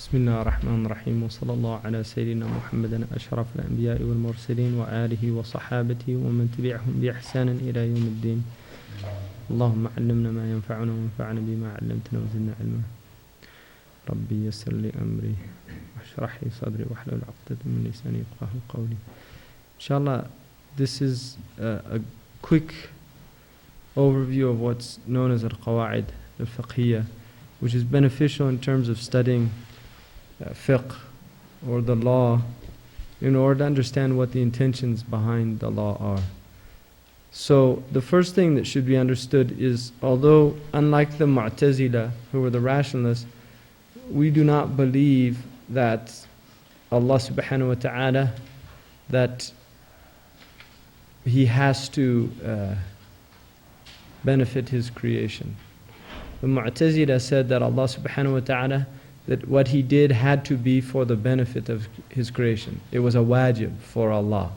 بسم الله الرحمن الرحيم وصلى الله على سيدنا محمد أشرف الأنبياء والمرسلين وآله وصحابته ومن تبعهم بإحسان إلى يوم الدين. اللهم علمنا ما ينفعنا وانفعنا بما علمتنا وزدنا علما. ربي يسر لي أمري واشرح لي صدري واحلل عقدة من لساني يفقهوا قولي. Inshallah, this is a quick overview of what's known as al-Qawa'id al-Fiqhiyya, which is beneficial in terms of studying fiqh or the law in order to understand what the intentions behind the law are. So the first thing that should be understood is, although unlike the Mu'tazila, who were the rationalists, we do not believe that Allah subhanahu wa ta'ala, that He has to benefit His creation. The Mu'tazila said that Allah subhanahu wa ta'ala, that what He did had to be for the benefit of His creation. It was a wajib for Allah.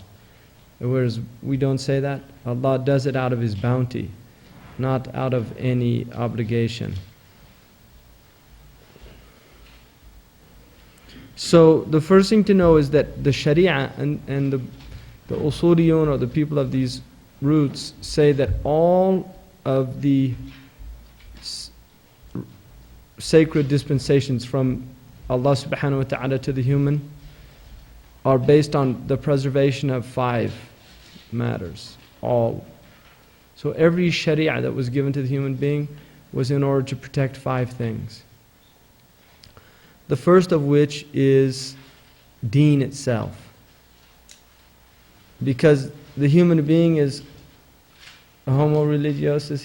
Whereas we don't say that. Allah does it out of His bounty, not out of any obligation. So the first thing to know is that the Shari'ah and the Usuliyun, or the people of these roots, say that all of the sacred dispensations from Allah subhanahu wa ta'ala to the human are based on the preservation of 5 matters. All. So every Shari'ah that was given to the human being was in order to protect 5 things. The first of which is deen itself. Because the human being is a homo religiosus,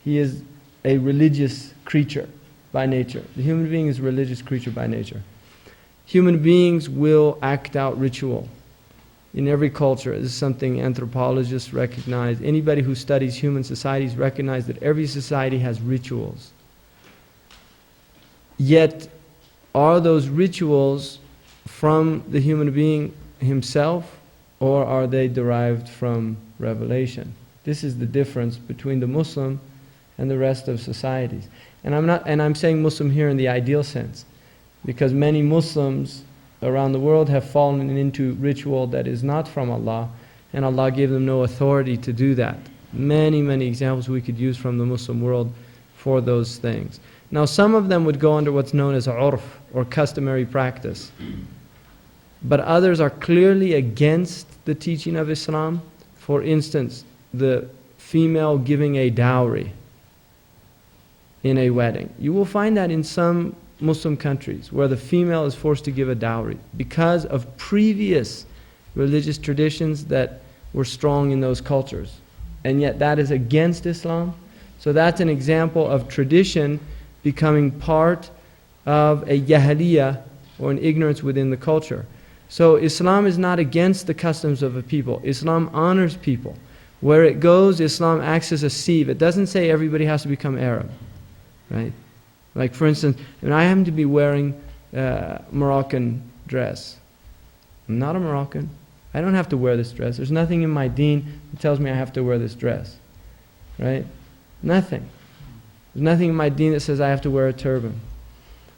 he is a religious creature by nature. The human being is a religious creature by nature. Human beings will act out ritual in every culture. This is something anthropologists recognize. Anybody who studies human societies recognize that every society has rituals. Yet, are those rituals from the human being himself, or are they derived from revelation? This is the difference between the Muslim and the rest of societies. And I'm saying Muslim here in the ideal sense, because many Muslims around the world have fallen into ritual that is not from Allah, and Allah gave them no authority to do that. Many, many examples we could use from the Muslim world for those things. Now, some of them would go under what's known as urf, or customary practice. But others are clearly against the teaching of Islam. For instance, the female giving a dowry in a wedding. You will find that in some Muslim countries where the female is forced to give a dowry because of previous religious traditions that were strong in those cultures. And yet that is against Islam. So that's an example of tradition becoming part of a jahiliyyah, or an ignorance within the culture. So Islam is not against the customs of a people. Islam honors people. Where it goes, Islam acts as a sieve. It doesn't say everybody has to become Arab, right? Like for instance, I happen to be wearing Moroccan dress. I'm not a Moroccan. I don't have to wear this dress. There's nothing in my deen that tells me I have to wear this dress, right? Nothing. There's nothing in my deen that says I have to wear a turban.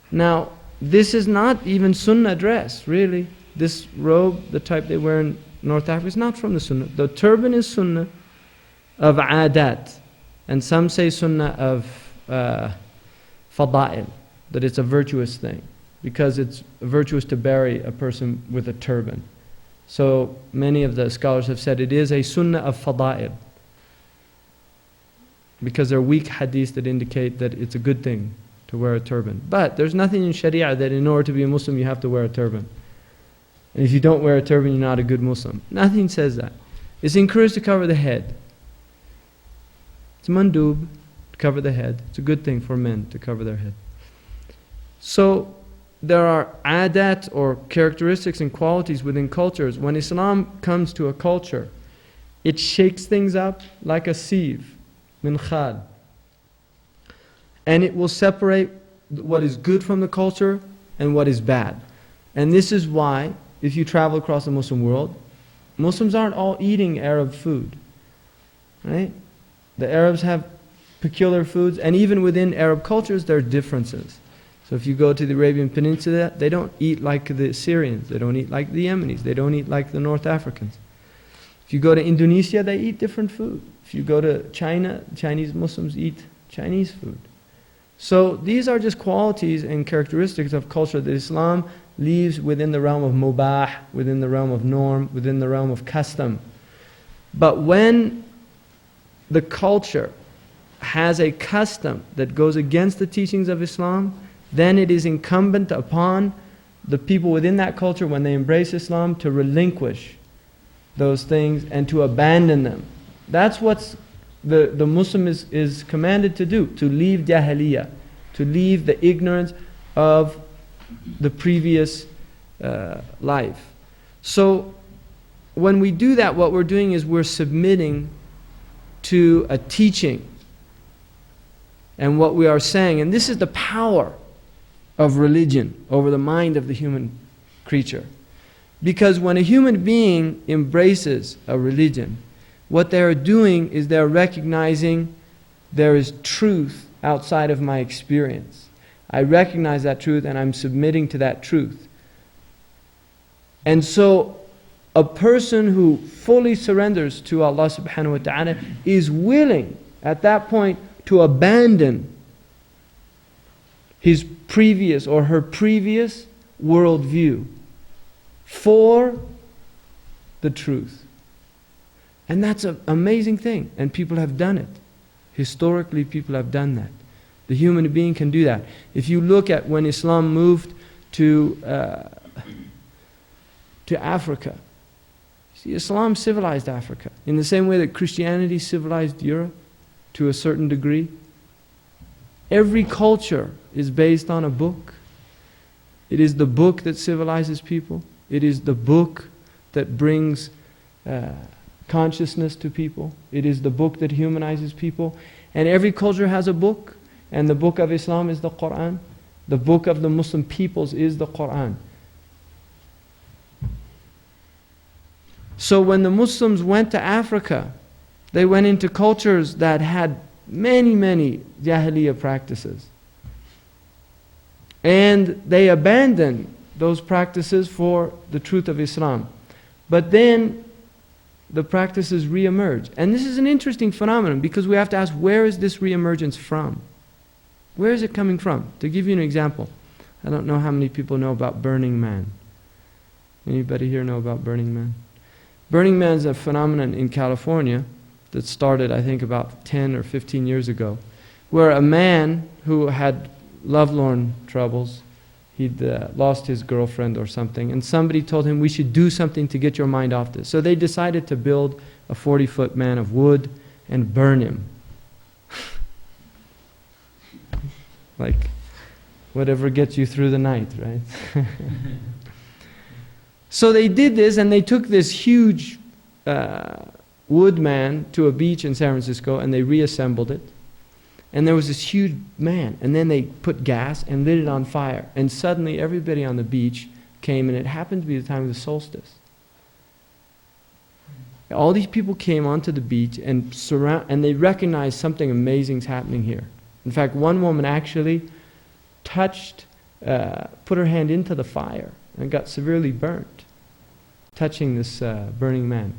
Now, this is not even Sunnah dress, really. This robe, the type they wear in North Africa, is not from the Sunnah. The turban is Sunnah of adat. And some say Sunnah of fada'il, that it's a virtuous thing, because it's virtuous to bury a person with a turban. So many of the scholars have said it is a Sunnah of fada'il, because there are weak hadiths that indicate that it's a good thing to wear a turban. But there's nothing in Shari'ah that in order to be a Muslim you have to wear a turban. And if you don't wear a turban, you're not a good Muslim. Nothing says that. It's encouraged to cover the head. It's mandub to cover the head. It's a good thing for men to cover their head. So there are adat, or characteristics and qualities within cultures. When Islam comes to a culture, it shakes things up like a sieve, min khal. And it will separate what is good from the culture and what is bad. And this is why, if you travel across the Muslim world, Muslims aren't all eating Arab food, right? The Arabs have peculiar foods, and even within Arab cultures there are differences. So if you go to the Arabian Peninsula, they don't eat like the Syrians, they don't eat like the Yemenis, they don't eat like the North Africans. If you go to Indonesia, they eat different food. If you go to China, Chinese Muslims eat Chinese food. So these are just qualities and characteristics of culture that Islam leaves within the realm of mubah, within the realm of norm, within the realm of custom. But when the culture has a custom that goes against the teachings of Islam, then it is incumbent upon the people within that culture, when they embrace Islam, to relinquish those things and to abandon them. That's what the Muslim is commanded to do, to leave jahiliyyah, to leave the ignorance of the previous life. So when we do that, what we're doing is we're submitting to a teaching. And what we are saying, and this is the power of religion over the mind of the human creature. Because when a human being embraces a religion, what they are doing is they're recognizing there is truth outside of my experience. I recognize that truth and I'm submitting to that truth. And so a person who fully surrenders to Allah subhanahu wa ta'ala is willing at that point to abandon his previous or her previous worldview for the truth. And that's an amazing thing. And people have done it. Historically, people have done that. The human being can do that. If you look at when Islam moved to Africa, see, Islam civilized Africa in the same way that Christianity civilized Europe to a certain degree. Every culture is based on a book. It is the book that civilizes people. It is the book that brings consciousness to people. It is the book that humanizes people. And every culture has a book. And the book of Islam is the Qur'an. The book of the Muslim peoples is the Qur'an. So when the Muslims went to Africa, they went into cultures that had many, many jahiliyyah practices. And they abandoned those practices for the truth of Islam. But then the practices re-emerge. And this is an interesting phenomenon because we have to ask, where is this re-emergence from? Where is it coming from? To give you an example, I don't know how many people know about Burning Man. Anybody here know about Burning Man? Burning Man is a phenomenon in California that started, I think, about 10 or 15 years ago, where a man who had lovelorn troubles, he'd lost his girlfriend or something, and somebody told him, we should do something to get your mind off this. So they decided to build a 40-foot man of wood and burn him. Like, whatever gets you through the night, right? So they did this, and they took this huge wood man to a beach in San Francisco, and they reassembled it. And there was this huge man, and then they put gas and lit it on fire. And suddenly everybody on the beach came, and it happened to be the time of the solstice. All these people came onto the beach and they recognized something amazing is happening here. In fact, one woman actually put her hand into the fire and got severely burnt, touching this burning man.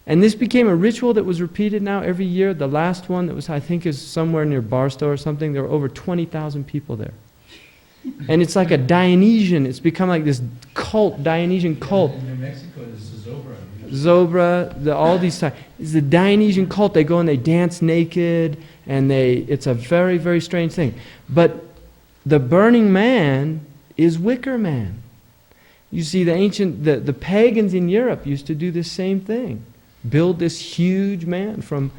And this became a ritual that was repeated now every year. The last one that was, I think, is somewhere near Barstow or something. There were over 20,000 people there. And it's like a Dionysian. It's become like this cult, Dionysian cult. In New Mexico, there's the Zobra, all these types. It's the Dionysian cult. They go and they dance naked, and it's a very, very strange thing. But the Burning Man is Wicker Man. You see, the pagans in Europe used to do this same thing. Build this huge man from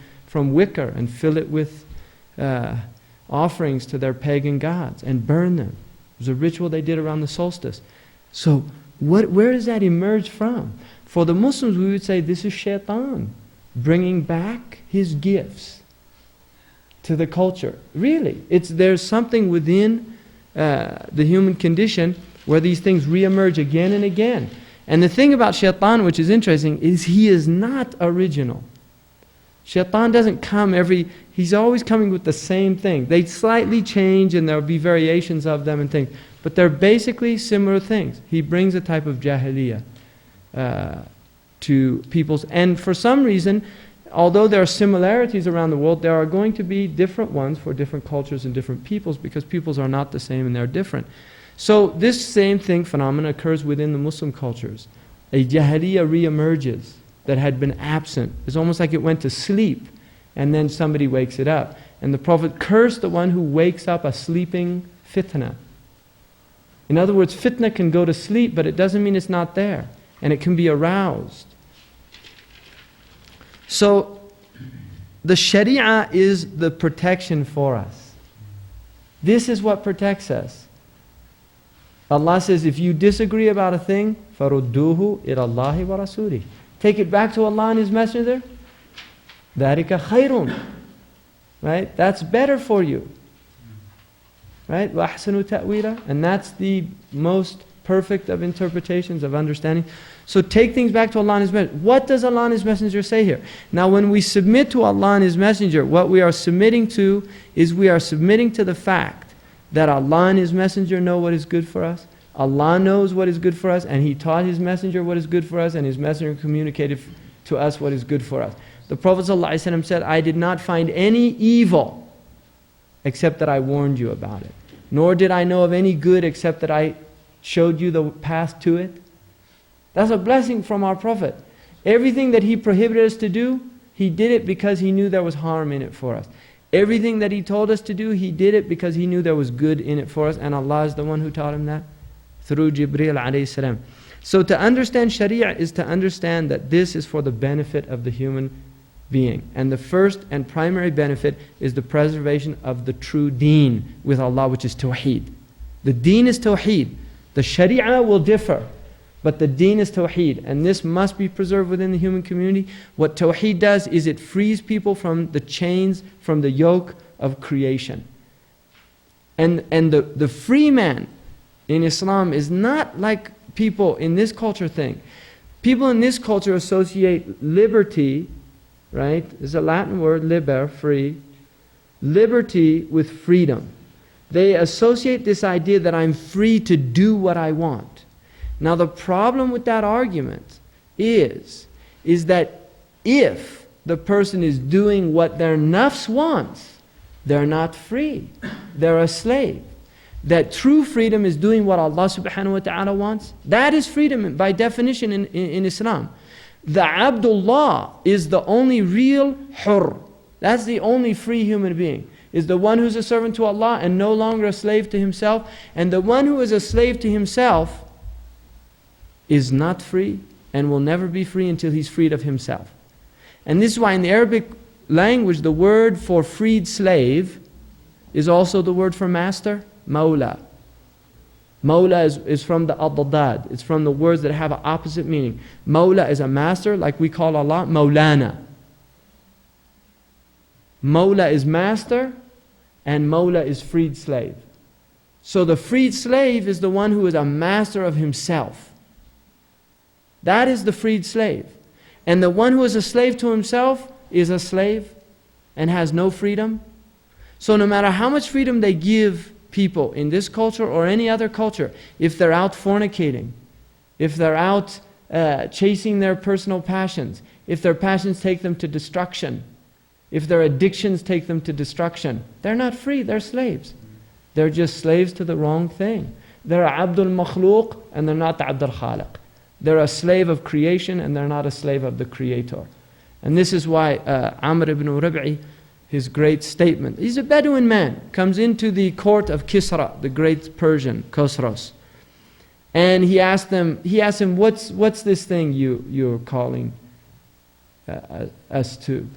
wicker and fill it with offerings to their pagan gods and burn them. It was a ritual they did around the solstice. So where does that emerge from? For the Muslims, we would say this is shaitan bringing back his gifts to the culture. Really, there's something within the human condition where these things re-emerge again and again. And the thing about shaitan, which is interesting, is he is not original. Shaitan doesn't come he's always coming with the same thing. They slightly change and there'll be variations of them and things. But they're basically similar things. He brings a type of jahiliyyah to peoples. And for some reason, although there are similarities around the world, there are going to be different ones for different cultures and different peoples, because peoples are not the same and they're different. So this same phenomenon occurs within the Muslim cultures. A jahiliyyah re-emerges that had been absent. It's almost like it went to sleep and then somebody wakes it up. And the Prophet cursed the one who wakes up a sleeping fitna. In other words, fitna can go to sleep, but it doesn't mean it's not there. And it can be aroused. So, the Shari'ah is the protection for us. This is what protects us. Allah says, if you disagree about a thing, فَرُدُّوهُ إِلَى اللَّهِ وَرَسُولِهِ. Take it back to Allah and His Messenger. ذَلِكَ خَيْرٌ. Right? That's better for you. Right? وَأَحْسَنُ تَأْوِيلًا. And that's the most perfect of interpretations, of understanding. So take things back to Allah and His Messenger. What does Allah and His Messenger say here? Now when we submit to Allah and His Messenger, what we are submitting to is we are submitting to the fact that Allah and His Messenger know what is good for us. Allah knows what is good for us, and He taught His Messenger what is good for us, and His Messenger communicated to us what is good for us. The Prophet ﷺ said, I did not find any evil except that I warned you about it. Nor did I know of any good except that I showed you the path to it. That's a blessing from our Prophet. Everything that He prohibited us to do, He did it because He knew there was harm in it for us. Everything that He told us to do, He did it because He knew there was good in it for us, and Allah is the one who taught Him that through Jibreel alayhi salam. So to understand Shari'ah is to understand that this is for the benefit of the human being. And the first and primary benefit is the preservation of the true deen with Allah, which is Tawheed. The deen is Tawheed. The Shari'ah will differ, but the deen is Tawheed. And this must be preserved within the human community. What Tawheed does is it frees people from the chains, from the yoke of creation. And the free man in Islam is not like people in this culture think. People in this culture associate liberty, right? It's a Latin word, liber, free. Liberty with freedom. They associate this idea that I'm free to do what I want. Now the problem with that argument is that if the person is doing what their nafs wants, they're not free. They're a slave. That true freedom is doing what Allah subhanahu wa ta'ala wants. That is freedom by definition in Islam. The Abdullah is the only real hur. That's the only free human being. Is the one who's a servant to Allah and no longer a slave to himself. And the one who is a slave to himself is not free and will never be free until he's freed of himself. And this is why in the Arabic language the word for freed slave is also the word for master. Mawla. Mawla is from the adadad. It's from the words that have an opposite meaning. Mawla is a master, like we call Allah Mawlana. Mawla is master, and Mawla is freed slave. So the freed slave is the one who is a master of himself. That is the freed slave. And the one who is a slave to himself is a slave and has no freedom. So no matter how much freedom they give people in this culture or any other culture, if they're out fornicating, if they're out chasing their personal passions, if their passions take them to destruction, if their addictions take them to destruction, they're not free, they're slaves. They're just slaves to the wrong thing. They're Abdul Makhluq and they're not Abdul Khaliq. They're a slave of creation and they're not a slave of the Creator. And this is why Amr ibn Rabi'i, his great statement, he's a Bedouin man, comes into the court of Kisra, the great Persian, Khosros. And he asked him, what's this thing you're calling us to?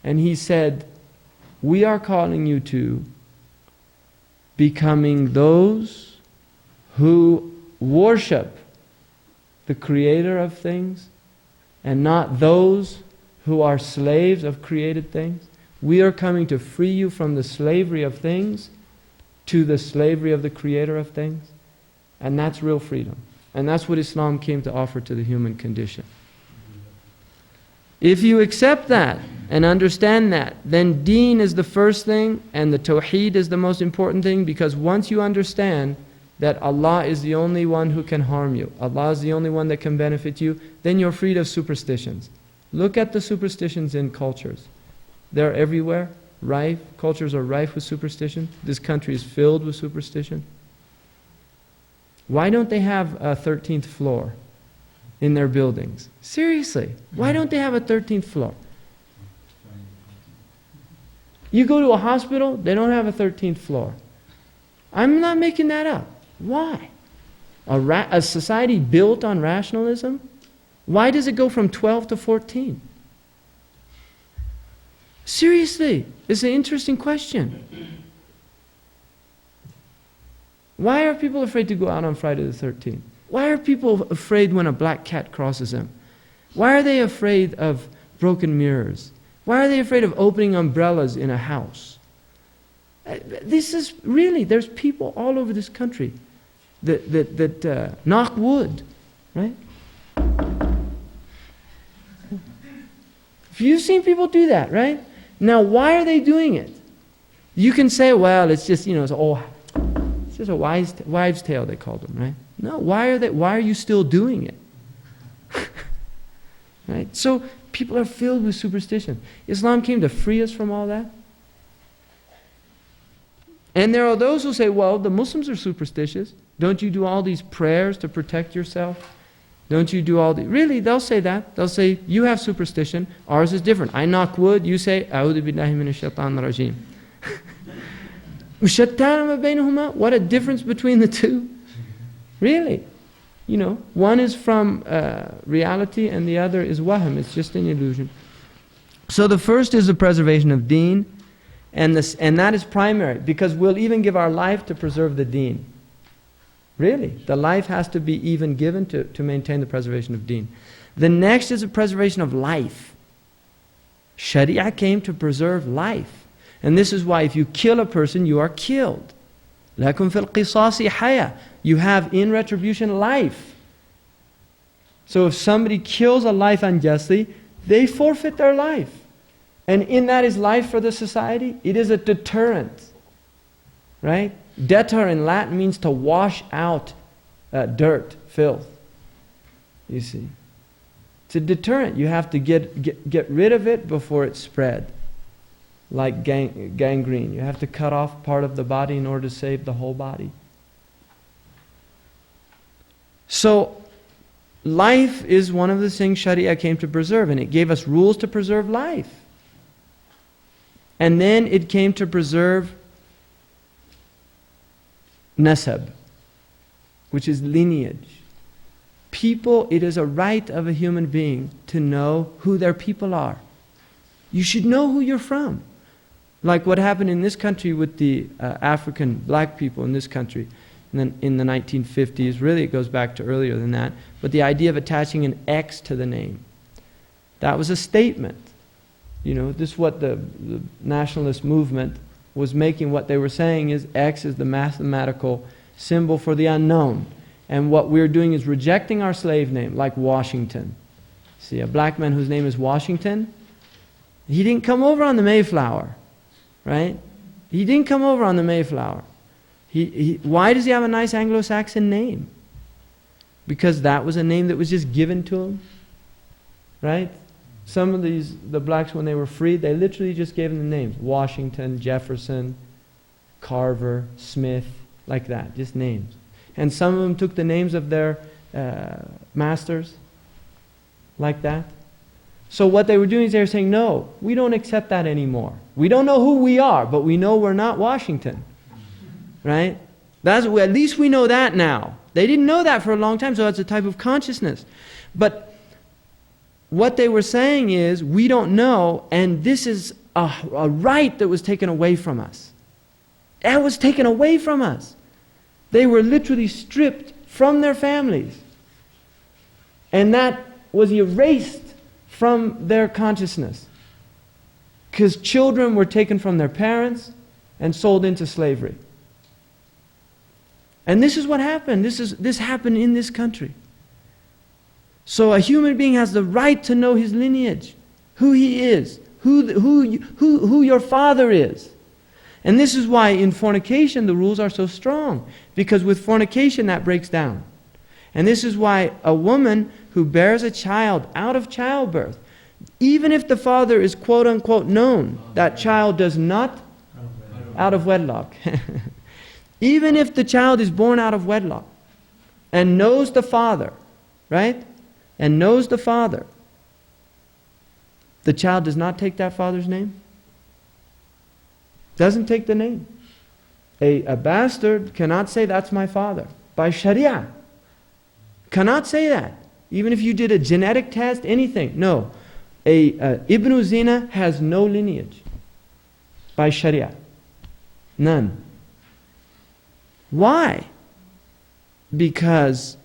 And he said, we are calling you to becoming those who worship the Creator of things and not those who are slaves of created things. We are coming to free you from the slavery of things to the slavery of the Creator of things. And that's real freedom. And that's what Islam came to offer to the human condition. If you accept that and understand that, then deen is the first thing and the tawheed is the most important thing, because once you understand that Allah is the only one who can harm you, Allah is the only one that can benefit you, then you're freed of superstitions. Look at the superstitions in cultures. They're everywhere, rife. Cultures are rife with superstition. This country is filled with superstition. Why don't they have a 13th floor in their buildings? Seriously, why don't they have a 13th floor? You go to a hospital, they don't have a 13th floor. I'm not making that up. Why? A society built on rationalism? Why does it go from 12 to 14? Seriously, it's an interesting question. Why are people afraid to go out on Friday the 13th? Why are people afraid when a black cat crosses them? Why are they afraid of broken mirrors? Why are they afraid of opening umbrellas in a house? This is really, there's people all over this country that knock wood, right? You've seen people do that, right? Now, why are they doing it? You can say, well, it's just, it's just a wives' tale, they call them, right? No, why are you still doing it? Right? So people are filled with superstition. Islam came to free us from all that. And there are those who say, well, the Muslims are superstitious. Don't you do all these prayers to protect yourself? Don't you do all the... Really, they'll say that. They'll say, you have superstition. Ours is different. I knock wood. You say, A'udhu billahi minash shaitanir rajim. What a difference between the two. Really. One is from reality and the other is wahm. It's just an illusion. So the first is the preservation of deen. And that is primary, because we'll even give our life to preserve the deen. Really, the life has to be even given to maintain the preservation of deen. The next is the preservation of life. Shari'ah came to preserve life. And this is why if you kill a person, you are killed. لَكُمْ فِي الْقِصَاصِ حَيَاةٌ. You have in retribution life. So if somebody kills a life unjustly, they forfeit their life. And in that is life for the society. It is a deterrent. Right? Deter in Latin means to wash out dirt, filth. You see. It's a deterrent. You have to get rid of it before it's spread. Like gangrene. You have to cut off part of the body in order to save the whole body. So, life is one of the things Shari'ah came to preserve, and it gave us rules to preserve life. And then it came to preserve nasab, which is lineage. People, it is a right of a human being to know who their people are. You should know who you're from. Like what happened in this country with the African black people in this country in the 1950s. Really, it goes back to earlier than that. But the idea of attaching an X to the name. That was a statement. This is what the nationalist movement was making. What they were saying is X is the mathematical symbol for the unknown. And what we're doing is rejecting our slave name, like Washington. See, a black man whose name is Washington, he didn't come over on the Mayflower, right? He didn't come over on the Mayflower. Why does he have a nice Anglo-Saxon name? Because that was a name that was just given to him, right? Some of the blacks, when they were freed, they literally just gave them the names. Washington, Jefferson, Carver, Smith, like that, just names. And some of them took the names of their masters, like that. So what they were doing is they were saying, no, we don't accept that anymore. We don't know who we are, but we know we're not Washington. Right? At least we know that now. They didn't know that for a long time, so that's a type of consciousness. But what they were saying is, we don't know, and this is a right that was taken away from us. That was taken away from us. They were literally stripped from their families. And that was erased from their consciousness. Because children were taken from their parents and sold into slavery. And this is what happened. This happened in this country. So a human being has the right to know his lineage. who he is, who your father is. And this is why in fornication the rules are so strong, because with fornication that breaks down. And this is why a woman who bears a child out of childbirth, even if the father is quote unquote known, that child does not, out of wedlock. Even if the child is born out of wedlock and knows the father, right? And knows the father, the child does not take that father's name. Doesn't take the name. A bastard cannot say, that's my father. By Shari'ah. Cannot say that. Even if you did a genetic test, anything. No. Ibn Zina has no lineage. By Shari'ah. None. Why? Because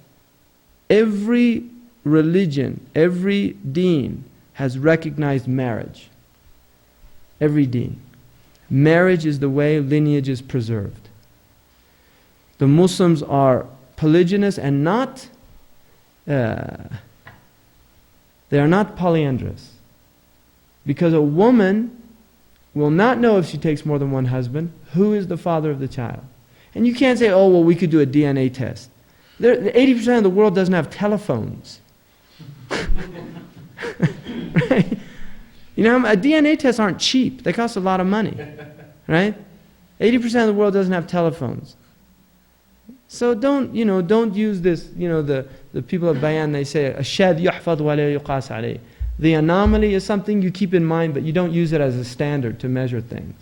every religion, every deen has recognized marriage. Every deen. Marriage is the way lineage is preserved. The Muslims are polygynous and not, they are not polyandrous. Because a woman will not know if she takes more than one husband, who is the father of the child. And you can't say, oh, well, we could do a DNA test. 80% of the world doesn't have telephones. Right? You know, DNA tests aren't cheap. They cost a lot of money. Right? 80% of the world doesn't have telephones. So don't use this, the people of Bayan, they say, الشاذ يحفظ ولا يقاس عليه. The anomaly is something you keep in mind, but you don't use it as a standard to measure things.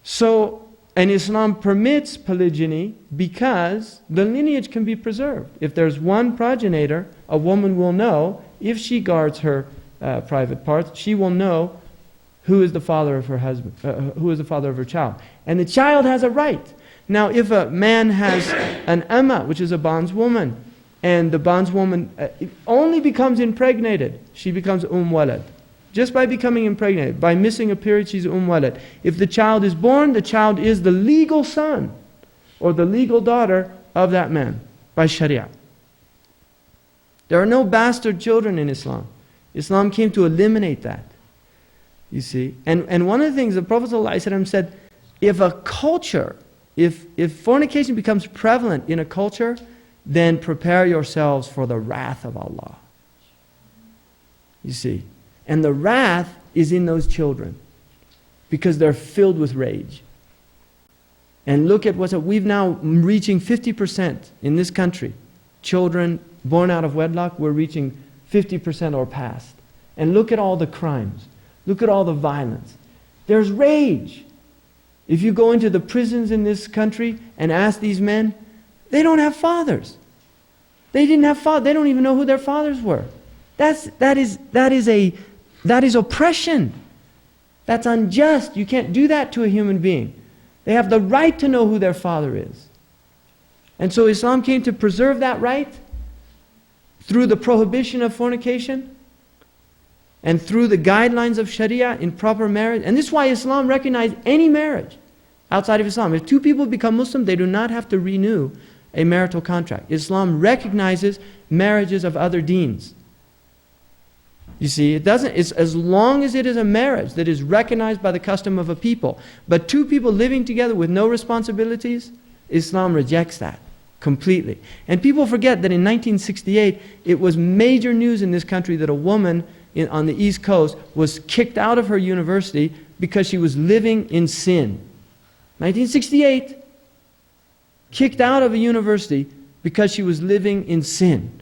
So, and Islam permits polygyny because the lineage can be preserved. If there's one progenitor, a woman will know, if she guards her private parts, she will know who is the father of her husband, who is the father of her child. And the child has a right. Now, if a man has an amma, which is a bondswoman, and the bondswoman only becomes impregnated, she becomes walad. Just by becoming impregnated, by missing a period, she's walad. If the child is born, the child is the legal son or the legal daughter of that man by Shari'ah. There are no bastard children in Islam. Islam came to eliminate that. You see? And one of the things the Prophet ﷺ said, if a culture, if fornication becomes prevalent in a culture, then prepare yourselves for the wrath of Allah. You see? And the wrath is in those children because they're filled with rage. And look at what's up. We've now reaching 50% in this country. Children born out of wedlock, we're reaching 50% or past. And look at all the crimes. Look at all the violence. There's rage. If you go into the prisons in this country and ask these men, they don't have fathers. They didn't have fathers. They don't even know who their fathers were. That is oppression. That's unjust. You can't do that to a human being. They have the right to know who their father is. And so Islam came to preserve that right through the prohibition of fornication and through the guidelines of Shari'ah in proper marriage. And this is why Islam recognized any marriage outside of Islam. If two people become Muslim, they do not have to renew a marital contract. Islam recognizes marriages of other deens. You see, it's as long as it is a marriage that is recognized by the custom of a people. But two people living together with no responsibilities, Islam rejects that completely. And people forget that in 1968, it was major news in this country that a woman on the East Coast was kicked out of her university because she was living in sin. 1968, kicked out of a university because she was living in sin.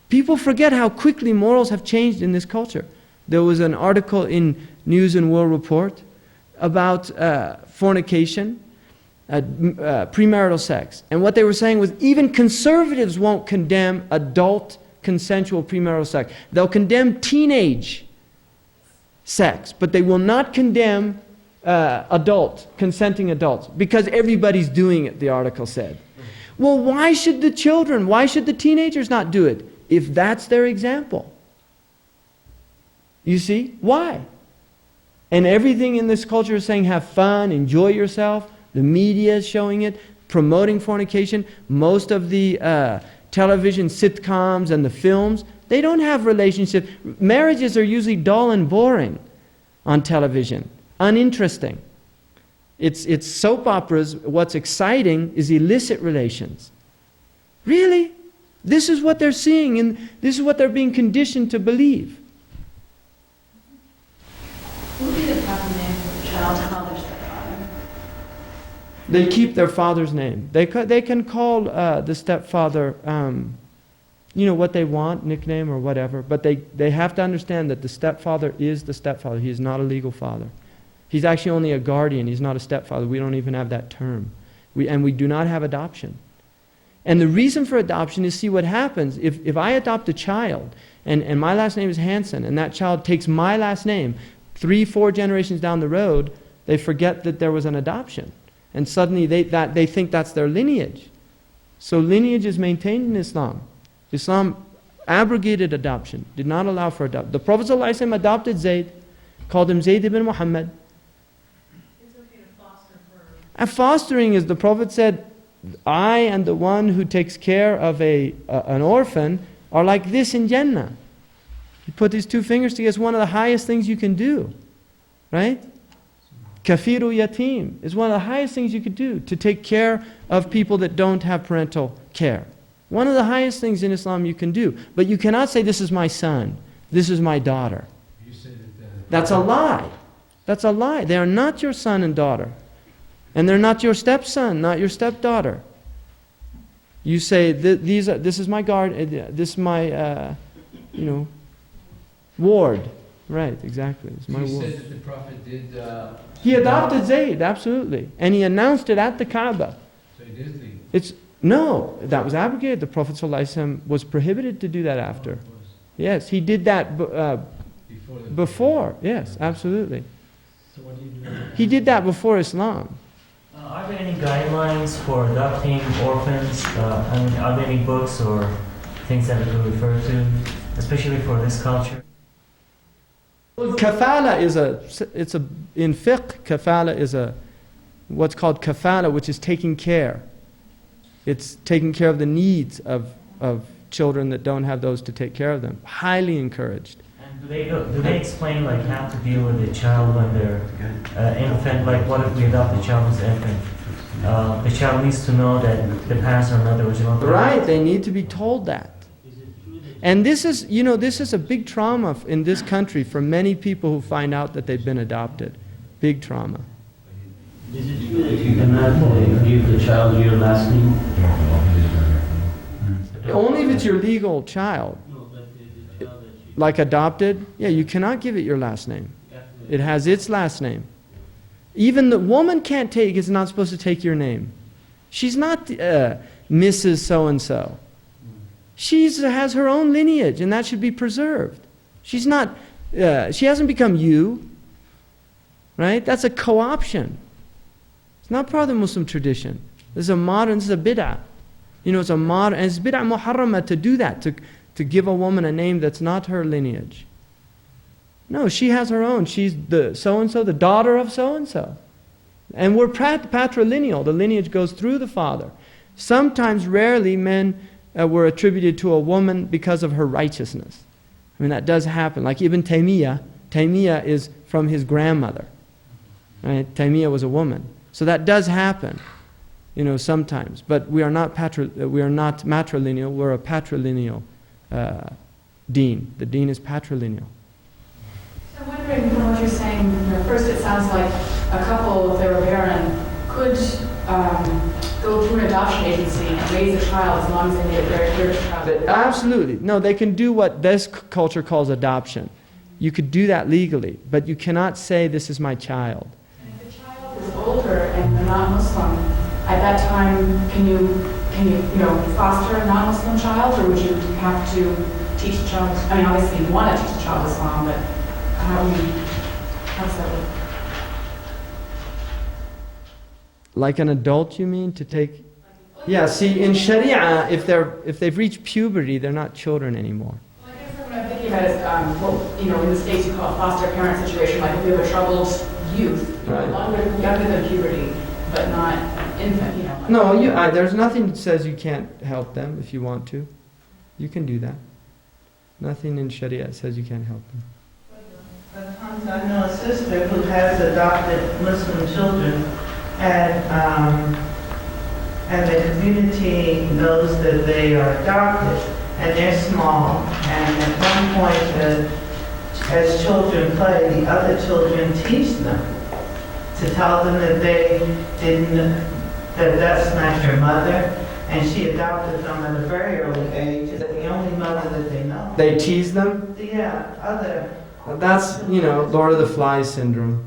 People forget how quickly morals have changed in this culture. There was an article in News and World Report about fornication, premarital sex. And what they were saying was even conservatives won't condemn adult consensual premarital sex. They'll condemn teenage sex, but they will not condemn consenting adults, because everybody's doing it, the article said. Well, why should the children, why should the teenagers not do it if that's their example? You see? Why? And everything in this culture is saying have fun, enjoy yourself. The media is showing it, promoting fornication. Most of the television sitcoms and the films, They don't have relationships. Marriages are usually dull and boring on television, uninteresting. It's soap operas. What's exciting is illicit relations. Really? This is what they're seeing, and this is what they're being conditioned to believe. What would be the proper name for the child to call their stepfather? They keep their father's name. They can call the stepfather, what they want, nickname or whatever, but they have to understand that the stepfather is the stepfather. He is not a legal father. He's actually only a guardian. He's not a stepfather. We don't even have that term. We do not have adoption. And the reason for adoption is, see what happens. If I adopt a child, and my last name is Hansen, and that child takes my last name, 3-4 generations down the road, they forget that there was an adoption. And suddenly they think that's their lineage. So lineage is maintained in Islam. Islam abrogated adoption, did not allow for adoption. The Prophet ﷺ adopted Zayd, called him Zayd ibn Muhammad. It's okay to foster for... And fostering is, the Prophet said, I and the one who takes care of an orphan are like this in Jannah. You put these two fingers together, it's one of the highest things you can do. Right? Kafiru yatim is one of the highest things you could do, to take care of people that don't have parental care. One of the highest things in Islam you can do. But you cannot say, this is my son, this is my daughter. That's a lie. That's a lie. They are not your son and daughter. And they're not your stepson, not your stepdaughter. You say, this is my guard, this is my, ward. Right, exactly. It's my You ward. said that the Prophet did... He adopted Zayd, absolutely. And he announced it at the Kaaba. So it is legal. No, that was abrogated. The Prophet ﷺ was prohibited to do that after. Yes, he did that before. Yes, absolutely. So what do you do? He did that before Islam. Are there any guidelines for adopting orphans? Are there any books or things that we refer to, especially for this culture? Kafala in fiqh, kafala is what's called kafala, which is taking care. It's taking care of the needs of children that don't have those to take care of them. Highly encouraged. And do they explain like how to deal with a child when they're infant? Like what if we adopt a child who's infant? The child needs to know that the parents are not the original parents. Right, they need to be told that. And this is a big trauma in this country for many people who find out that they've been adopted. Big trauma. Is it true that you cannot give the child your last name? Only if it's your legal child. No, but the child that you... Like adopted, yeah, you cannot give it your last name. It has its last name. Even the woman is not supposed to take your name. She's not Mrs. So-and-so. She has her own lineage, and that should be preserved. She hasn't become you. Right? That's a co-option. It's not part of the Muslim tradition. This is a bid'ah. It's a modern, and it's bid'ah muharrama to do that, to give a woman a name that's not her lineage. No, she has her own. She's the so-and-so, the daughter of so-and-so. And we're patrilineal. The lineage goes through the father. Sometimes, rarely, men were attributed to a woman because of her righteousness. I mean, that does happen. Like Ibn Taymiyyah. Taymiyyah is from his grandmother. Right? Taymiyyah was a woman. So that does happen, sometimes. But we are not matrilineal. We're a patrilineal deen. The deen is patrilineal. I'm wondering from what you're saying, first it sounds like a couple, if they were barren, could go through an adoption agency and raise a child as long as they made it very clear to the child. Absolutely. No, they can do what this culture calls adoption. You could do that legally, but you cannot say, this is my child. And if the child is older and they're not Muslim, at that time, can you foster a non-Muslim child, or would you have to teach the child? I mean, obviously you want to teach the child Islam, but how does that work? Like an adult, you mean, to take? Yeah. See, in Shari'ah, if they've reached puberty, they're not children anymore. Well, I guess what I'm thinking about is, in the States you call a foster parent situation, like if you have a troubled youth, Right. younger than puberty, but not infant. No, there's nothing that says you can't help them if you want to. You can do that. Nothing in Shari'ah says you can't help them. But Hamza, I know a sister who has adopted Muslim children, and the community knows that they are adopted, and they're small. And at one point, as children play, the other children teach them to tell them that they didn't, that that's not your mother. And she adopted them at a very early age. It's the only mother that they know. They tease them? Yeah, other. That's, Lord of the Flies syndrome.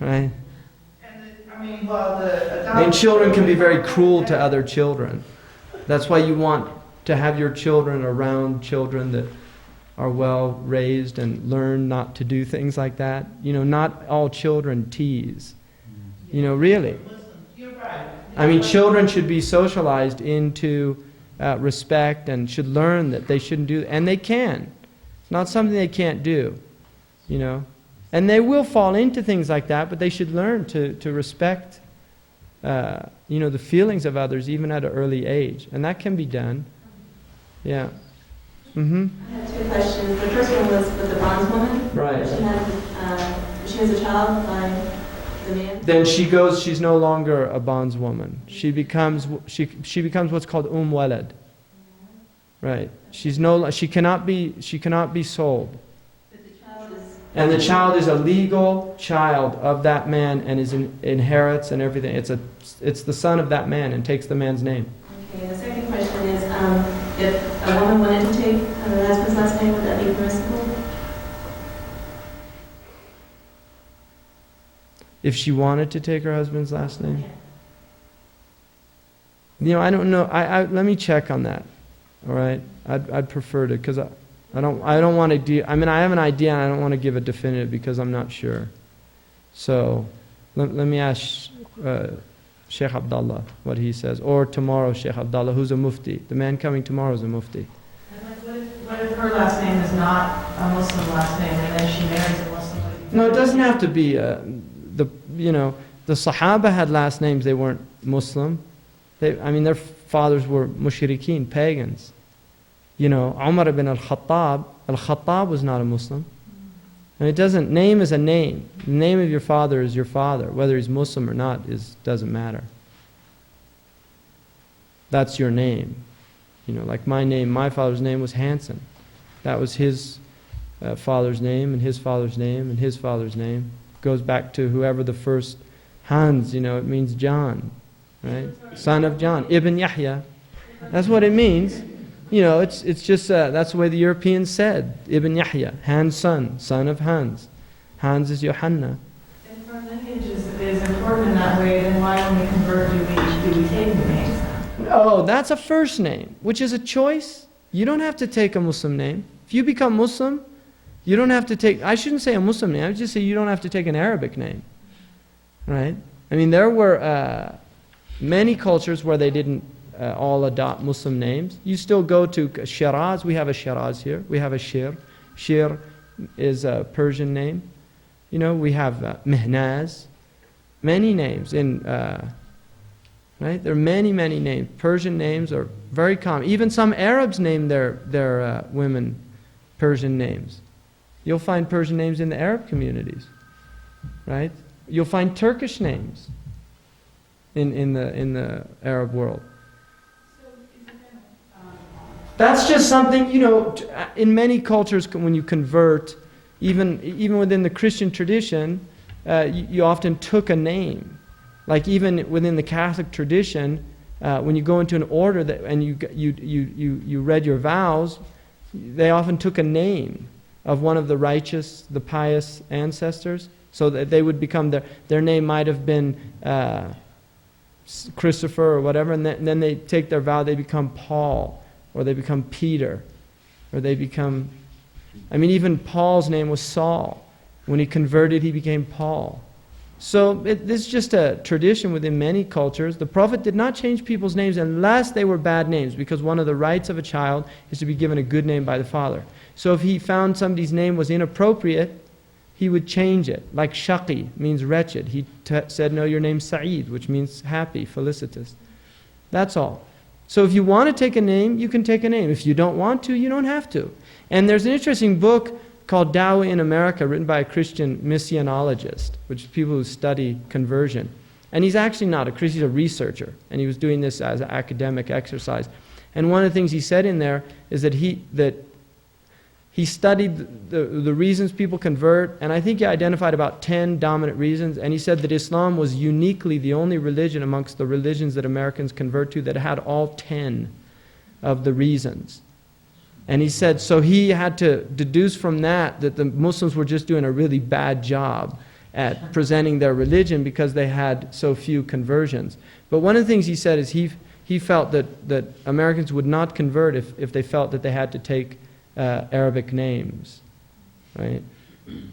Right? And children can be very cruel to other children. That's why you want to have your children around children that are well raised and learn not to do things like that. Not all children tease. Really. You're right. I mean, children should be socialized into respect and should learn that they shouldn't do, and they can. It's not something they can't do, And they will fall into things like that, but they should learn to respect, the feelings of others even at an early age, and that can be done. Yeah. Mm-hmm. I have two questions. The first one was with the bondswoman. Right. She has a child by the man. Then she's no longer a bondswoman. She becomes what's called walad. Right. She cannot be sold. But the child is. And the child is a legal child of that man and inherits and everything. It's the son of that man and takes the man's name. Okay. The second question is, if a woman wanted to take her husband's last name, would that be permissible? If she wanted to take her husband's last name? I don't know. Let me check on that. All right? I'd prefer to, because I don't want to I have an idea and I don't want to give a definitive because I'm not sure. So let me ask Shaykh Abdullah what he says. Or tomorrow Shaykh Abdullah, who's a mufti. The man coming tomorrow is a mufti. What if her last name is not a Muslim last name and then she marries a Muslim? No, it doesn't have to be. The Sahaba had last names, they weren't Muslim. Their fathers were mushrikeen, pagans. Umar ibn al-Khattab was not a Muslim. And name is a name. The name of your father is your father. Whether he's Muslim or not doesn't matter. That's your name. Like my father's name was Hanson. That was his father's name and his father's name and his father's name. Goes back to whoever the first Hans, it means John, right? Son of John, Ibn Yahya. That's what it means. It's just, that's the way the Europeans said, Ibn Yahya, Hans' son of Hans. Hans is Yohanna. If our lineage is important in that way, then why when we convert do we take the names? Oh, that's a first name, which is a choice. You don't have to take a Muslim name. If you become Muslim, you don't have to take, I shouldn't say a Muslim name, I would just say you don't have to take an Arabic name. Right? There were many cultures where they didn't all adopt Muslim names. You still go to Shiraz, we have a Shiraz here, we have a Shir. Shir is a Persian name. We have Mihnaz. Many names right? There are many names. Persian names are very common. Even some Arabs name their women Persian names. You'll find Persian names in the Arab communities, right? You'll find Turkish names in the Arab world. That's just something, in many cultures when you convert, even within the Christian tradition, you often took a name. Like even within the Catholic tradition, when you go into an order and you read your vows, they often took a name of one of the righteous, the pious ancestors, so that they would become their name might have been Christopher or whatever, and then they take their vow, they become Paul, or they become Peter, or they become, even Paul's name was Saul. When he converted, he became Paul. So this is just a tradition within many cultures. The Prophet did not change people's names unless they were bad names, because one of the rights of a child is to be given a good name by the father. So if he found somebody's name was inappropriate, he would change it. Like Shaqi means wretched. He said, no, your name's Sa'id, which means happy, felicitous. That's all. So if you want to take a name, you can take a name. If you don't want to, you don't have to. And there's an interesting book called Dawah in America, written by a Christian missionologist, which is people who study conversion. And he's actually not a Christian, he's a researcher. And he was doing this as an academic exercise. And one of the things he said in there is that he studied the reasons people convert, and I think he identified about 10 dominant reasons, and he said that Islam was uniquely the only religion amongst the religions that Americans convert to that had all 10 of the reasons. And he said, so he had to deduce from that the Muslims were just doing a really bad job at presenting their religion because they had so few conversions. But one of the things he said is he felt that Americans would not convert if they felt that they had to take Arabic names, right?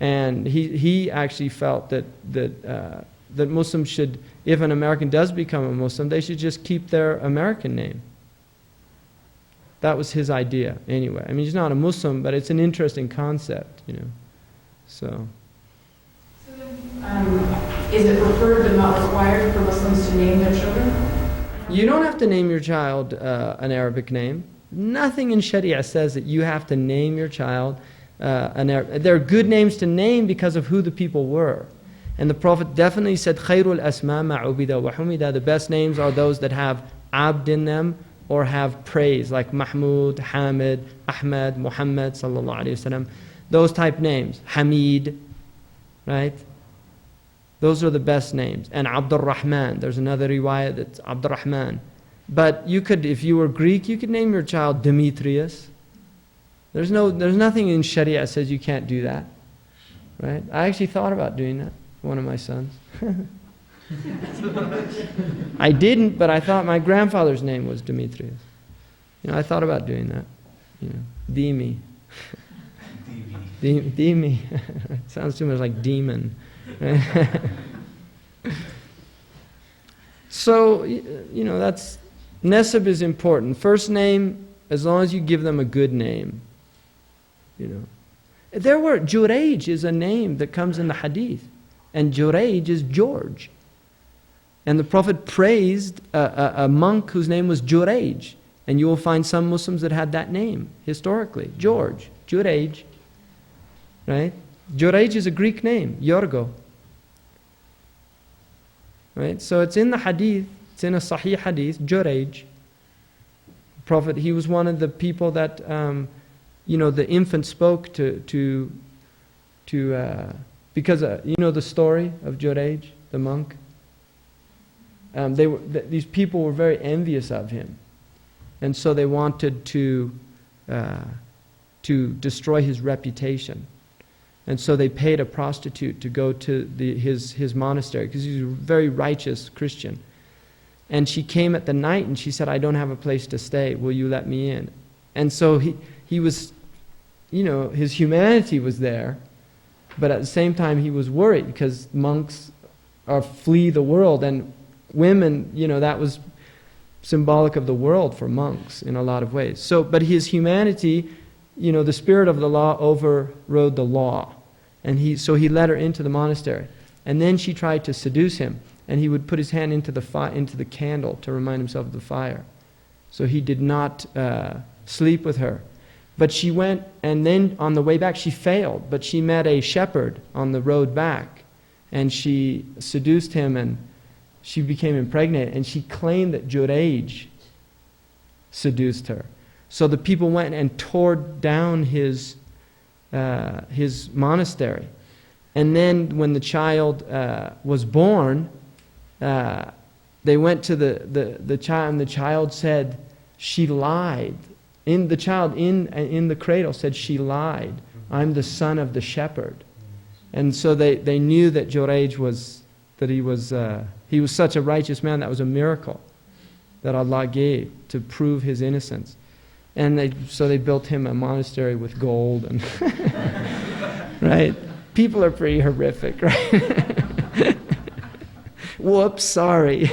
And he actually felt that Muslims should, if an American does become a Muslim, they should just keep their American name. That was his idea, anyway. I mean, he's not a Muslim, but it's an interesting concept, you know. So. Is it preferred but not required for Muslims to name their children? You don't have to name your child an Arabic name. Nothing in Shari'ah says that you have to name your child an Arabic. There are good names to name because of who the people were. And the Prophet definitely said, خَيْرُ الْأَسْمَاء مَا عُبِدَ وَحُمِدَ. The best names are those that have abd in them or have praise, like Mahmud, Hamid, Ahmad, Muhammad, sallallahu alayhi wasallam. Those type names. Hamid, right? Those are the best names. And Abdul Rahman, there's another riwayah that's Abdul Rahman. But you could, if you were Greek, you could name your child Demetrius. There's nothing in Sharia that says you can't do that, right? I actually thought about doing that for one of my sons. I didn't, but I thought my grandfather's name was Demetrius. You know, I thought about doing that. You know, Demi. Demi. Sounds too much like demon. So, you know, that's, Nasab is important. First name, as long as you give them a good name, you know. Jurayj is a name that comes in the hadith. And Jurayj is George. And the Prophet praised a monk whose name was Jurayj. And you will find some Muslims that had that name, historically. George, Jurayj. Right? Jurayj is a Greek name, Yorgo. Right? So it's in the hadith, it's in a sahih hadith, Jurayj. Prophet, he was one of the people that, you know, the infant spoke to because, you know the story of Jurayj, the monk? These people were very envious of him. And so they wanted to destroy his reputation. And so they paid a prostitute to go to his monastery, because he was a very righteous Christian. And she came at the night and she said, I don't have a place to stay, will you let me in? And so he was, you know, his humanity was there, but at the same time he was worried, because monks flee the world, and women, you know, that was symbolic of the world for monks in a lot of ways. So, but his humanity, you know, the spirit of the law overrode the law. And so he let her into the monastery. And then she tried to seduce him. And he would put his hand into the candle to remind himself of the fire. So he did not sleep with her. But she went, and then on the way back she failed. But she met a shepherd on the road back. And she seduced him, and she became impregnated. And she claimed that Jurayj seduced her. So the people went and tore down his monastery. And then when the child was born, they went to the child, and the child said, she lied. The child in the cradle said, she lied. I'm the son of the shepherd. And so they knew that Jurayj he was such a righteous man. That was a miracle that Allah gave to prove his innocence. And so they built him a monastery with gold, and right? People are pretty horrific, right? Whoops, sorry.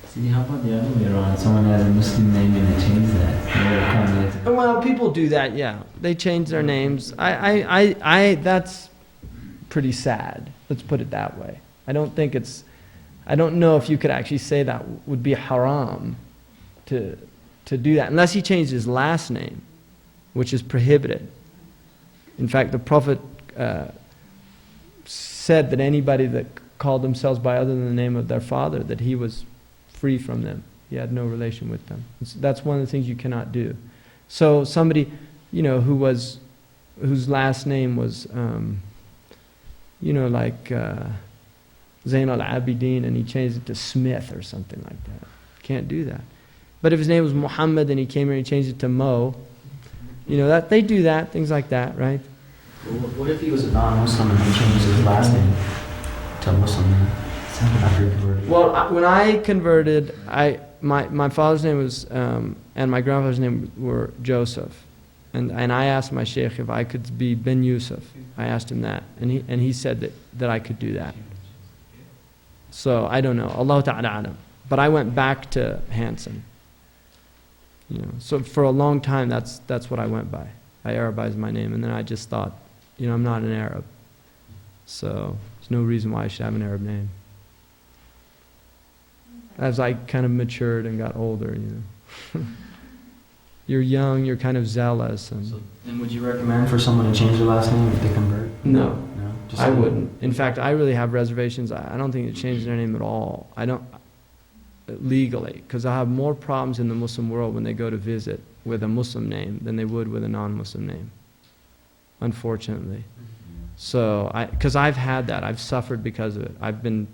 See, how about the other way around? Someone has a Muslim name and they change that. Well, people do that, yeah. They change their names. pretty sad. Let's put it that way. I don't know if you could actually say that would be haram to do that, unless he changed his last name, which is prohibited. In fact, the Prophet said that anybody that called themselves by other than the name of their father, that he was free from them. He had no relation with them. That's one of the things you cannot do. So somebody, whose last name was, like Zain al-Abidin, and he changed it to Smith or something like that. Can't do that. But if his name was Muhammad and he came here and he changed it to Mo, that they do that, things like that, right? What if he was a non-Muslim and he changed his last name to a Muslim name after he converted? Well, when I converted, my father's name was, and my grandfather's name were Joseph. And I asked my Shaykh if I could be bin Yusuf. I asked him that. And he said that I could do that. So I don't know. Allah Ta'ala alam. But I went back to Hanson. So for a long time, that's what I went by. I Arabized my name, and then I just thought, I'm not an Arab. So there's no reason why I should have an Arab name. As I kind of matured and got older, You're young, you're kind of zealous. And would you recommend for someone to change their last name if they convert? No. No? I wouldn't. In fact, I really have reservations. I don't think they change their name at all. I don't, legally, because I have more problems in the Muslim world when they go to visit with a Muslim name than they would with a non-Muslim name, unfortunately. So, because I've had that, I've suffered because of it. I've been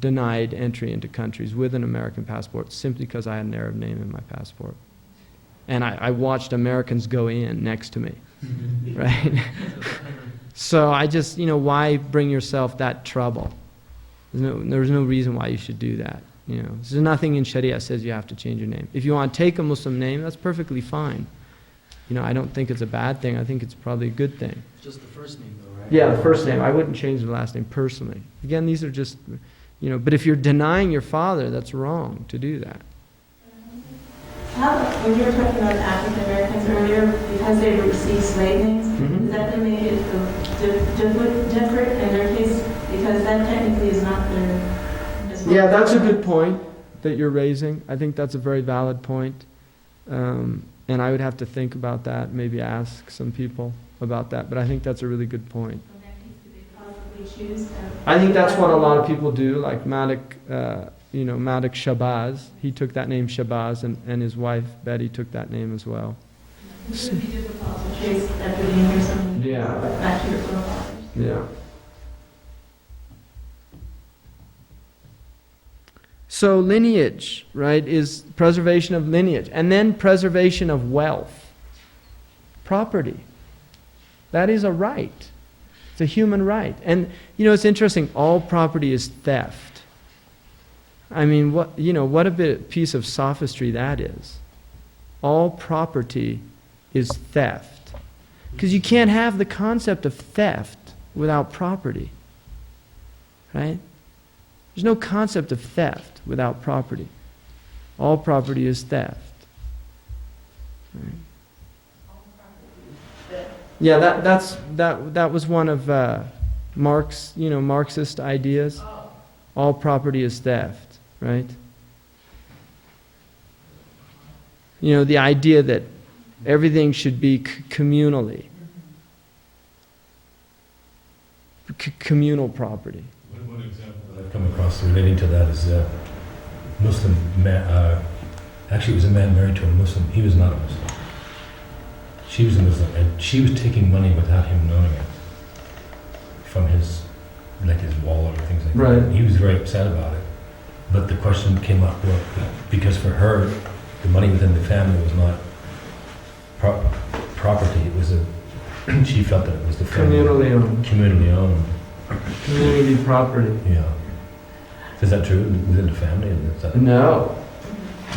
denied entry into countries with an American passport simply because I had an Arab name in my passport. And I watched Americans go in next to me, right? So I just, why bring yourself that trouble? There's no reason why you should do that. There's nothing in Shari'ah says you have to change your name. If you want to take a Muslim name, that's perfectly fine. I don't think it's a bad thing. I think it's probably a good thing. Just the first name though, right? Yeah, the first name. I wouldn't change the last name personally. Again, these are just, but if you're denying your father, that's wrong to do that. When you were talking about African Americans earlier, because they received slave names, Mhm. does that make it different in their case? Because that technically is not their... Yeah, that's a good point that you're raising. I think that's a very valid point. And I would have to think about that, maybe ask some people about that. But I think that's a really good point. In that case, do they possibly choose to... I think that's what a lot of people do, like Malik, Malik Shabazz. He took that name Shabazz, and his wife Betty took that name as well. It would be difficult to trace that name or something back to your forefathers. Yeah. So lineage, right, is preservation of lineage. And then preservation of wealth. Property. That is a right. It's a human right. And, it's interesting, all property is theft. I mean, what a piece of sophistry that is. All property is theft. Because you can't have the concept of theft without property. Right? There's no concept of theft without property. All property is theft. Right? Yeah, that was one of Marxist ideas. All property is theft, right? The idea that everything should be communally. Communal property. One example that I've come across relating to that is a Muslim man, actually it was a man married to a Muslim. He was not a Muslim. She was a Muslim, and she was taking money without him knowing it from his wallet or things like Right. that. He was very upset about it. But the question came up, well, because for her, the money within the family was not property. It was she felt that it was the family. Communally owned. Communally owned. Community property. Yeah. Is that true within the family? Is that No,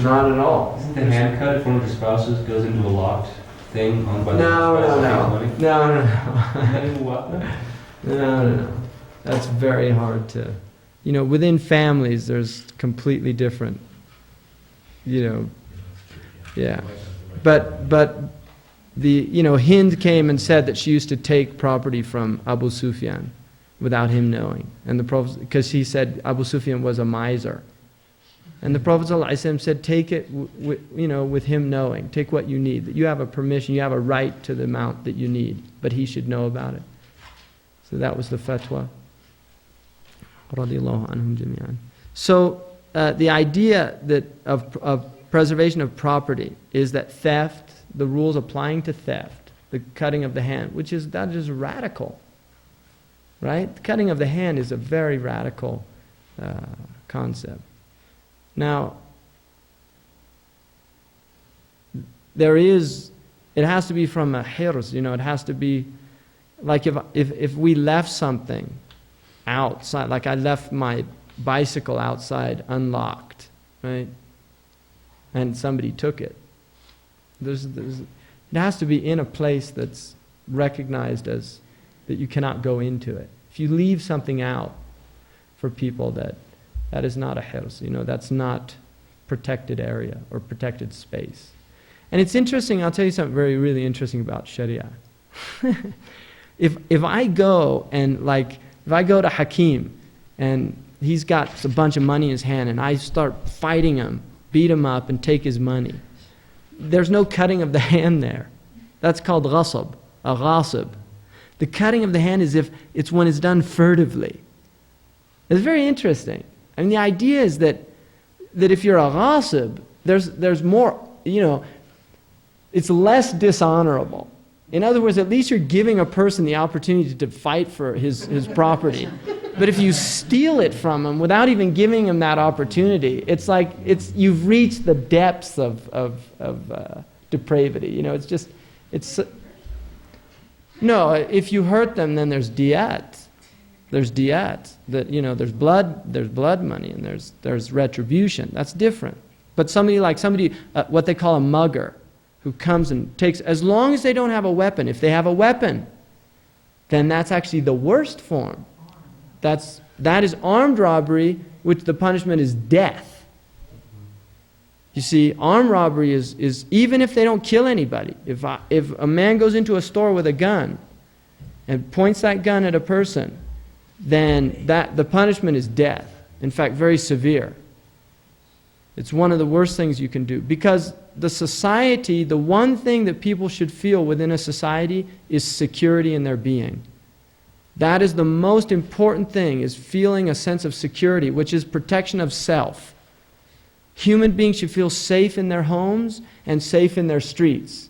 not at all. Isn't the hand cut if one of the spouses goes into a locked thing owned by the spouse? No. That's very hard to, within families there's completely different, yeah. But Hind came and said that she used to take property from Abu Sufyan without him knowing. And the Prophet, because he said Abu Sufyan was a miser. And the Prophet ﷺ said, take it with him knowing. Take what you need. That you have a permission, you have a right to the amount that you need. But he should know about it. So that was the fatwa. Radiallahu anhum jami'an. So the idea that of preservation of property is that theft, the rules applying to theft, the cutting of the hand, that is radical. Right? The cutting of the hand is a very radical concept. Now, it has to be from a hirs, it has to be, like if we left something outside, like I left my bicycle outside unlocked, right? And somebody took it. It has to be in a place that's recognized as that you cannot go into it. If you leave something out for people, that is not a hirs, that's not protected area or protected space. And it's interesting, I'll tell you something really interesting about Shari'ah. If I go to Hakim and he's got a bunch of money in his hand and I start fighting him, beat him up and take his money, there's no cutting of the hand there. That's called ghasab, a ghasib. The cutting of the hand is it's when it's done furtively. It's very interesting. I mean, the idea is that if you're a ghasib, there's more, it's less dishonorable. In other words, at least you're giving a person the opportunity to fight for his property. But if you steal it from him without even giving him that opportunity, it's like you've reached the depths of depravity. No, if you hurt them, then there's diyat. There's diyat. There's blood money, and there's retribution. That's different. But somebody what they call a mugger, who comes and takes, as long as they don't have a weapon. If they have a weapon, then that's actually the worst form. That is armed robbery, which the punishment is death. You see, armed robbery is even if they don't kill anybody. If a man goes into a store with a gun and points that gun at a person, then the punishment is death. In fact, very severe. It's one of the worst things you can do. Because the one thing that people should feel within a society is security in their being. That is the most important thing, is feeling a sense of security, which is protection of self. Human beings should feel safe in their homes and safe in their streets.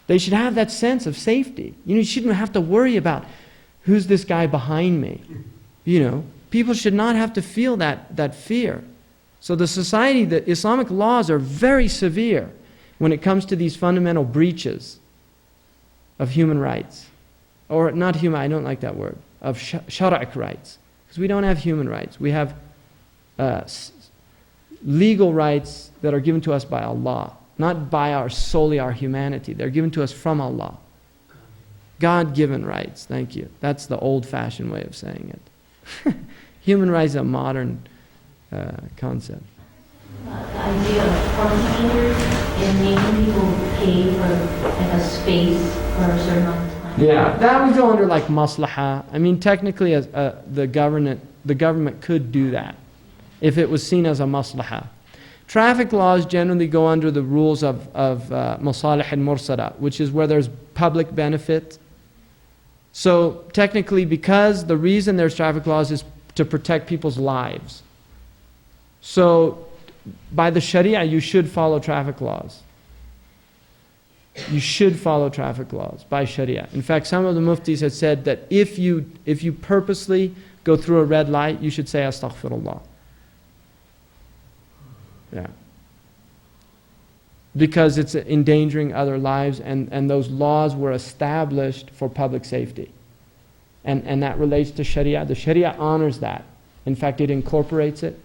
They should have that sense of safety. You shouldn't have to worry about who's this guy behind me. People should not have to feel that fear. So the Islamic laws are very severe when it comes to these fundamental breaches of human rights. Or not human, I don't like that word, of shari'ah rights. Because we don't have human rights. We have legal rights that are given to us by Allah. Not by solely our humanity. They're given to us from Allah. God-given rights, thank you. That's the old-fashioned way of saying it. Human rights is a modern concept. The idea of parking meters and making people pay for a space for a certain amount of time. Yeah, that would go under maslaha. I mean, technically, the government could do that if it was seen as a maslaha. Traffic laws generally go under the rules of masalih al-mursala, which is where there's public benefit. So technically, because the reason there's traffic laws is to protect people's lives. So by the Shari'ah, you should follow traffic laws. You should follow traffic laws by Shari'ah. In fact, some of the muftis have said that if you purposely go through a red light, you should say astaghfirullah. Yeah. Because it's endangering other lives, and those laws were established for public safety. And that relates to Sharia. The Sharia honors that. In fact, it incorporates it.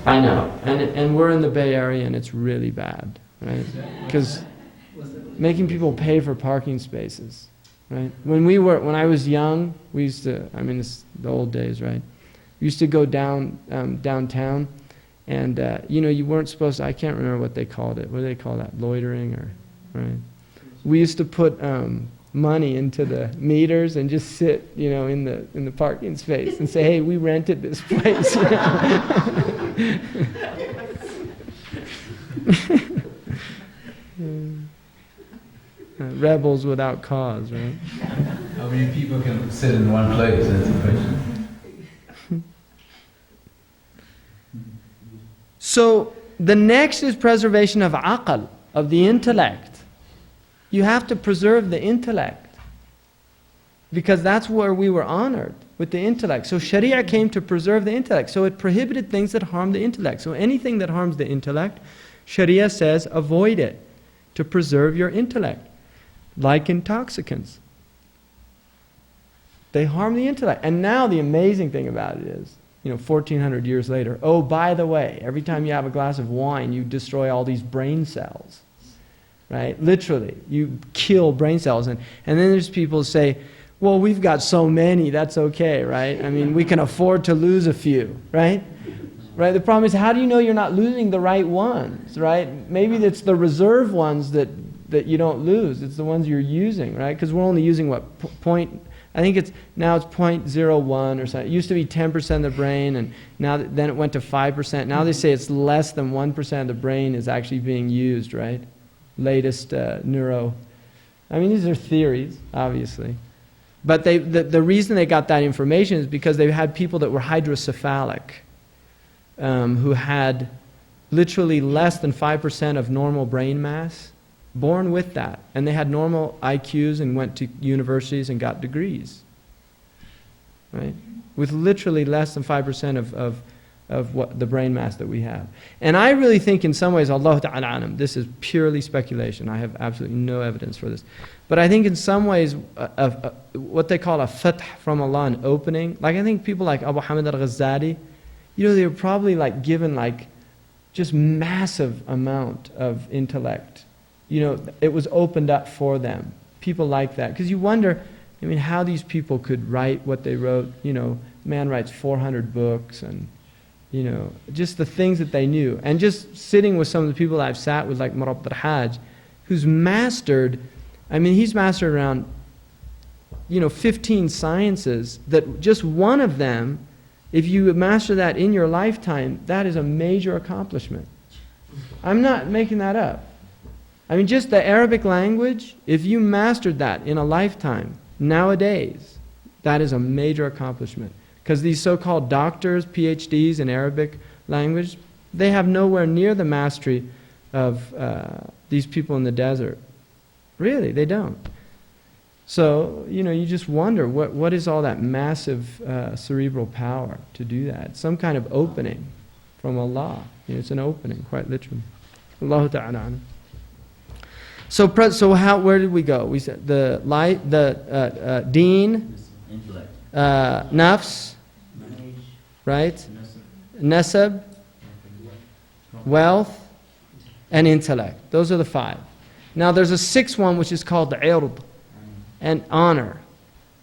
I know. And we're in the Bay Area, and it's really bad, right? Because making people pay for parking spaces, right? When I was young, we used to, the old days, right? We used to go downtown, And, you weren't supposed to, I can't remember what they called it. What do they call that? Loitering or, right? We used to put money into the meters and just sit, in the parking space and say, hey, we rented this place. Rebels without cause, right? How many people can sit in one place? That's the question. So the next is preservation of aql, of the intellect. You have to preserve the intellect because that's where we were honored, with the intellect. So Shari'ah came to preserve the intellect. So it prohibited things that harm the intellect. So anything that harms the intellect, Shari'ah says avoid it to preserve your intellect. Like intoxicants. They harm the intellect. And now the amazing thing about it is, 1,400 years later, oh, by the way, every time you have a glass of wine, you destroy all these brain cells. Right? Literally, you kill brain cells. And then there's people who say, well, we've got so many, that's okay, right? I mean, we can afford to lose a few, right? Right? The problem is, how do you know you're not losing the right ones, right? Maybe it's the reserve ones that you don't lose. It's the ones you're using, right? Because we're only using what, I think now it's 0.01 or something. It used to be 10% of the brain, and then it went to 5%. Now they say it's less than 1% of the brain is actually being used, right? Latest I mean, these are theories, obviously. But the reason they got that information is because they had people that were hydrocephalic, who had literally less than 5% of normal brain mass, born with that. And they had normal IQs and went to universities and got degrees. Right? With literally less than 5% of what the brain mass that we have. And I really think in some ways, Allah Ta'ala alam, this is purely speculation. I have absolutely no evidence for this. But I think in some ways, what they call a fath from Allah, an opening, like I think people like Abu Hamid al-Ghazali, they were probably given just massive amount of intellect. It was opened up for them. People like that. Because you wonder, how these people could write what they wrote. Man writes 400 books and, just the things that they knew. And just sitting with some of the people I've sat with, like Murad al-Hajj, who's mastered, he's mastered around, 15 sciences, that just one of them, if you master that in your lifetime, that is a major accomplishment. I'm not making that up. Just the Arabic language, if you mastered that in a lifetime, nowadays, that is a major accomplishment. Because these so-called doctors, PhDs in Arabic language, they have nowhere near the mastery of these people in the desert. Really, they don't. So, you just wonder, what is all that massive cerebral power to do that? Some kind of opening from Allah. It's an opening, quite literally. Allahu Ta'ala. So where did we go? We said the light, the deen, nafs, right? Nasab, wealth, and intellect. Those are the 5. Now there's a 6th one which is called the ird, and honor,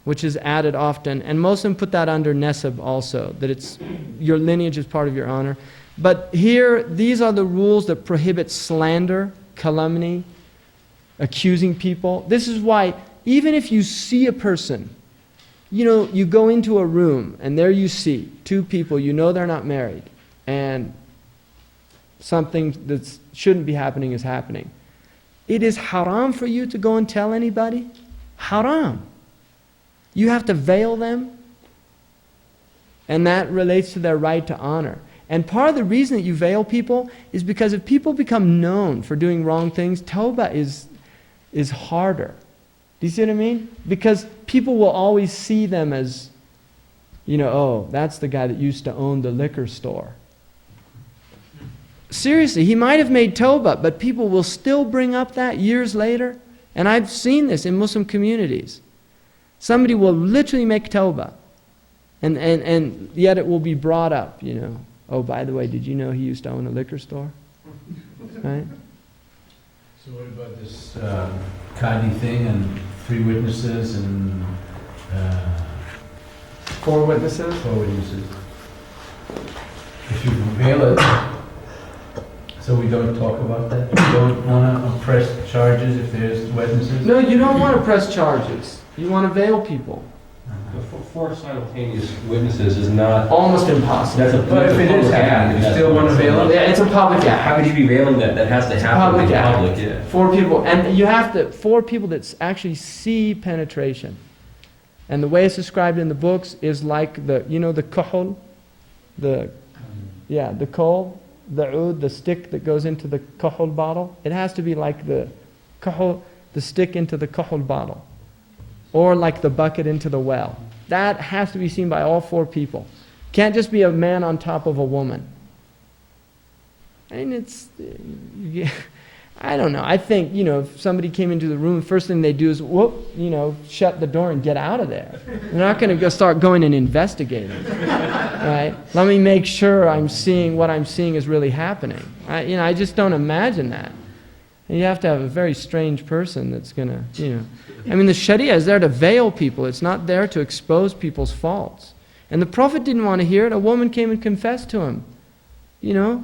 which is added often. And most of them put that under nasab also, that it's your lineage is part of your honor. But here, these are the rules that prohibit slander, calumny, accusing people. This is why, even if you see a person, you go into a room and there you see 2 people, they're not married, and something that shouldn't be happening is happening. It is haram for you to go and tell anybody. Haram. You have to veil them, and that relates to their right to honor. And part of the reason that you veil people is because if people become known for doing wrong things, tawbah is harder. Do you see what I mean? Because people will always see them as, oh, that's the guy that used to own the liquor store. Seriously, he might have made tawbah, but people will still bring up that years later. And I've seen this in Muslim communities. Somebody will literally make tawbah, and yet it will be brought up, Oh, by the way, did you know he used to own a liquor store? Right? So what about this Qadi thing and 3 witnesses and 4 witnesses? 4 witnesses? if you veil it, so we don't talk about that? We don't want to press charges if there's witnesses? No, you don't want to press charges. You want to veil people. Four simultaneous witnesses is not. Almost impossible. That's a. But if it is happening, you still want to veil it? Yeah, it's a public How act. could you be veiling that? That has to happen Public in act. public, yeah. 4 people, and you have to, 4 people that actually see penetration. And the way it's described in the books is like the, you know, the kuhul, the kohl, the oud, the stick that goes into the kuhul bottle. It has to be like the kuhul, the stick into the kuhul bottle, or like the bucket into the well. That has to be seen by all 4 people. Can't just be a man on top of a woman. I mean, it's, I don't know. I think, you know, if somebody came into the room, the first thing they do is, whoop, you know, shut the door and get out of there. They're not going to start going and investigating. Right? Let me make sure I'm seeing what I'm seeing is really happening. I just don't imagine that. And you have to have a very strange person that's going to, you know. I mean, the Shari'ah is there to veil people. It's not there to expose people's faults. And the Prophet didn't want to hear it. A woman came and confessed to him. You know,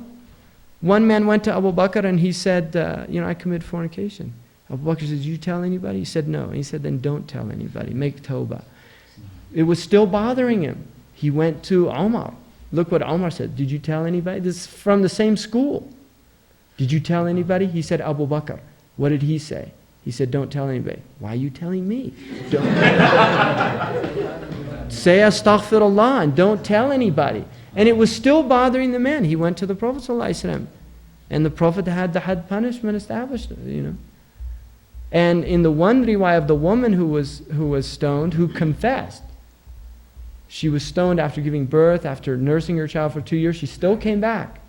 one man went to Abu Bakr and he said, I committed fornication. Abu Bakr said, did you tell anybody? He said, no. And he said, then don't tell anybody. Make tawbah. It was still bothering him. He went to Omar. Look what Omar said. Did you tell anybody? This is from the same school. Did you tell anybody? He said, Abu Bakr. What did he say? He said, don't tell anybody. Why are you telling me? Don't. Say astaghfirullah and don't tell anybody. And it was still bothering the man. He went to the Prophet ﷺ, and the Prophet had the had punishment established, you know. And in the one riwayah of the woman who was stoned, who confessed, she was stoned after giving birth, after nursing her child for 2 years. She still came back,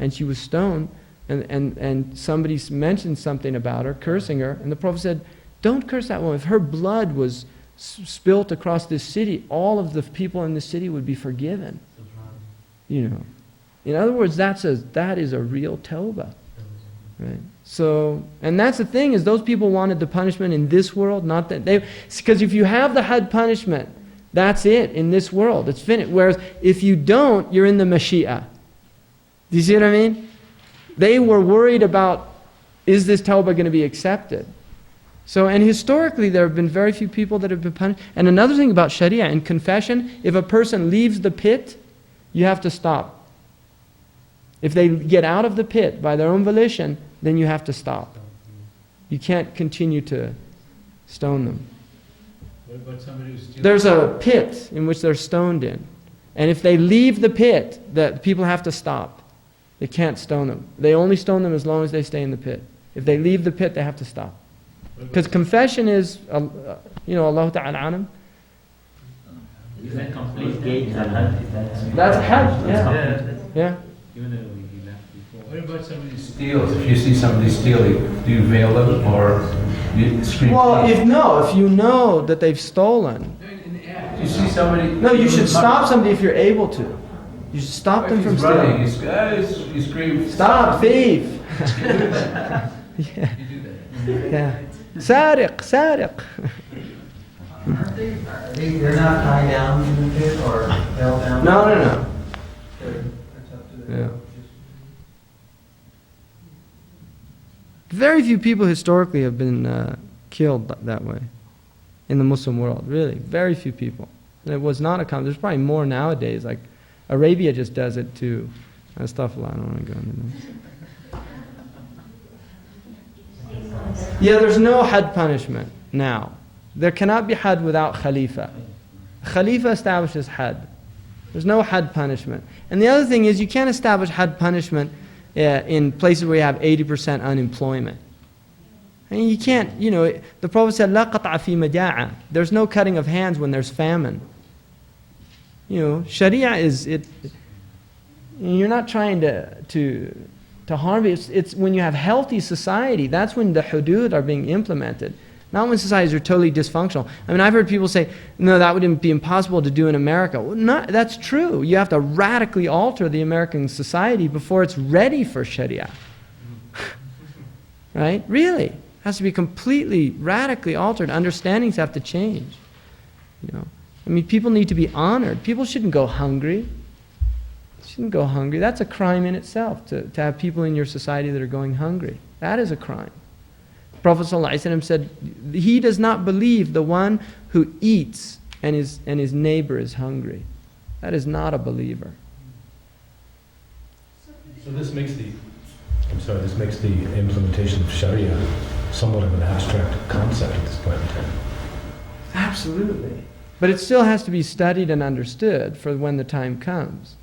and she was stoned. And somebody mentioned something about her, cursing her, and the Prophet said, don't curse that woman. If her blood was spilt across this city, all of the people in the city would be forgiven. You know. In other words, that is a real tawbah. Right? So, and that's the thing, is those people wanted the punishment in this world, not that they, because if you have the had punishment, that's it, in this world, it's finished. Whereas if you don't, you're in the Mashi'ah. Do you see what I mean? They were worried about, is this tawbah going to be accepted? So, and historically there have been very few people that have been punished. And another thing about Shari'ah, in confession, if a person leaves the pit, you have to stop. If they get out of the pit by their own volition, then you have to stop. You can't continue to stone them. What about somebody who's stealing? There's a pit in which they're stoned in. And if they leave the pit, the people have to stop. They can't stone them. They only stone them as long as they stay in the pit. If they leave the pit, they have to stop. Because confession is, Allah Ta'ala anam. Is that complete gate? That's had, yeah. What about somebody steals? If you see somebody stealing, do you veil them or you scream? Well, if you know that they've stolen. You see somebody... No, you should stop somebody if you're able to. You should stop them from stealing. You scream... Stop, thief! Yeah. You do that. Yeah. Sariq, sariq. They're not tied down in the pit or held down? No. That's up to the... Yeah. Very few people historically have been killed that way in the Muslim world, really. Very few people. And it was not a common. There's probably more nowadays. Like Arabia just does it too. That stuff, I don't want to go into that. Yeah, there's no had punishment now. There cannot be had without Khalifa. Khalifa establishes had. There's no had punishment. And the other thing is, you can't establish had punishment in places where you have 80% unemployment. I mean, you can't, the Prophet said, "La qat'a fi majaa." There's no cutting of hands when there's famine. Shari'ah is, you're not trying to harm it. It's when you have healthy society, that's when the hudud are being implemented. Not when societies are totally dysfunctional. I mean, I've heard people say, no, that would be impossible to do in America. Well, that's true. You have to radically alter the American society before it's ready for Shari'ah. Right? Really. It has to be completely, radically altered. Understandings have to change. I mean, people need to be honored. People shouldn't go hungry. shouldn't go hungry. That's a crime in itself, to have people in your society that are going hungry. That is a crime. Prophet ﷺ said, he does not believe the one who eats and his neighbor is hungry. That is not a believer. So this makes the implementation of Shari'ah somewhat of an abstract concept at this point in time. Absolutely. But it still has to be studied and understood for when the time comes.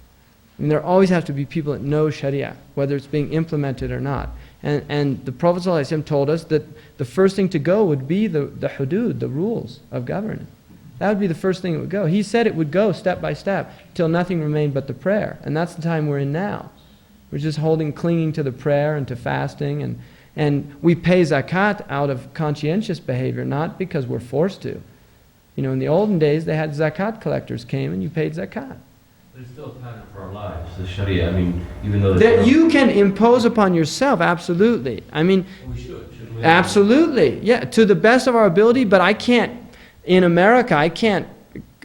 I mean, there always have to be people that know Shari'ah, whether it's being implemented or not. And the Prophet ﷺ told us that the first thing to go would be the hudud, the rules of governance. That would be the first thing that would go. He said it would go step by step till nothing remained but the prayer. And that's the time we're in now. We're just clinging to the prayer and to fasting. And we pay zakat out of conscientious behavior, not because we're forced to. You know, in the olden days, they had zakat collectors came and you paid zakat. There's still a pattern for our lives, the Sharia. I mean, even though that you can impose upon yourself, absolutely. I mean, we shouldn't we? Absolutely, yeah, to the best of our ability. But I can't, in America, I can't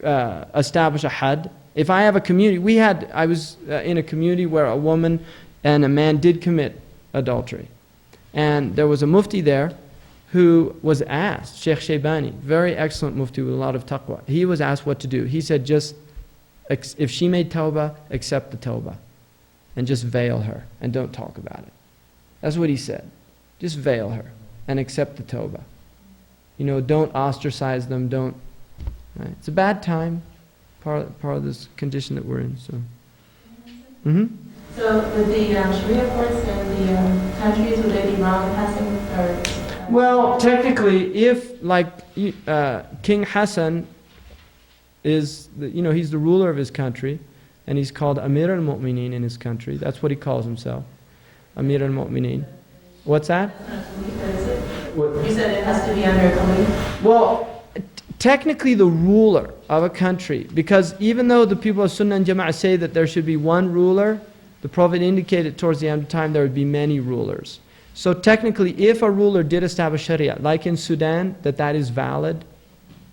establish a had. If I have a community, I was in a community where a woman and a man did commit adultery, and there was a mufti there who was asked, Sheikh Shaybani, very excellent mufti with a lot of taqwa. He was asked what to do. He said, just if she made tawbah, accept the tawbah and just veil her and don't talk about it. That's what he said. Just veil her and accept the tawbah. You know, don't ostracize them, don't. Right? It's a bad time, part of this condition that we're in. So, So with the Sharia courts and the countries, would they be wrong in passing? Well, technically, if King Hassan is, he's the ruler of his country, and he's called Amir al-Mu'mineen in his country. That's what he calls himself, Amir al-Mu'mineen. What's that? You said it has to be under a Khalif? Well, technically the ruler of a country, because even though the people of Sunnah and Jama'ah say that there should be one ruler, the Prophet indicated towards the end of time there would be many rulers. So technically, if a ruler did establish Sharia, like in Sudan, that is valid,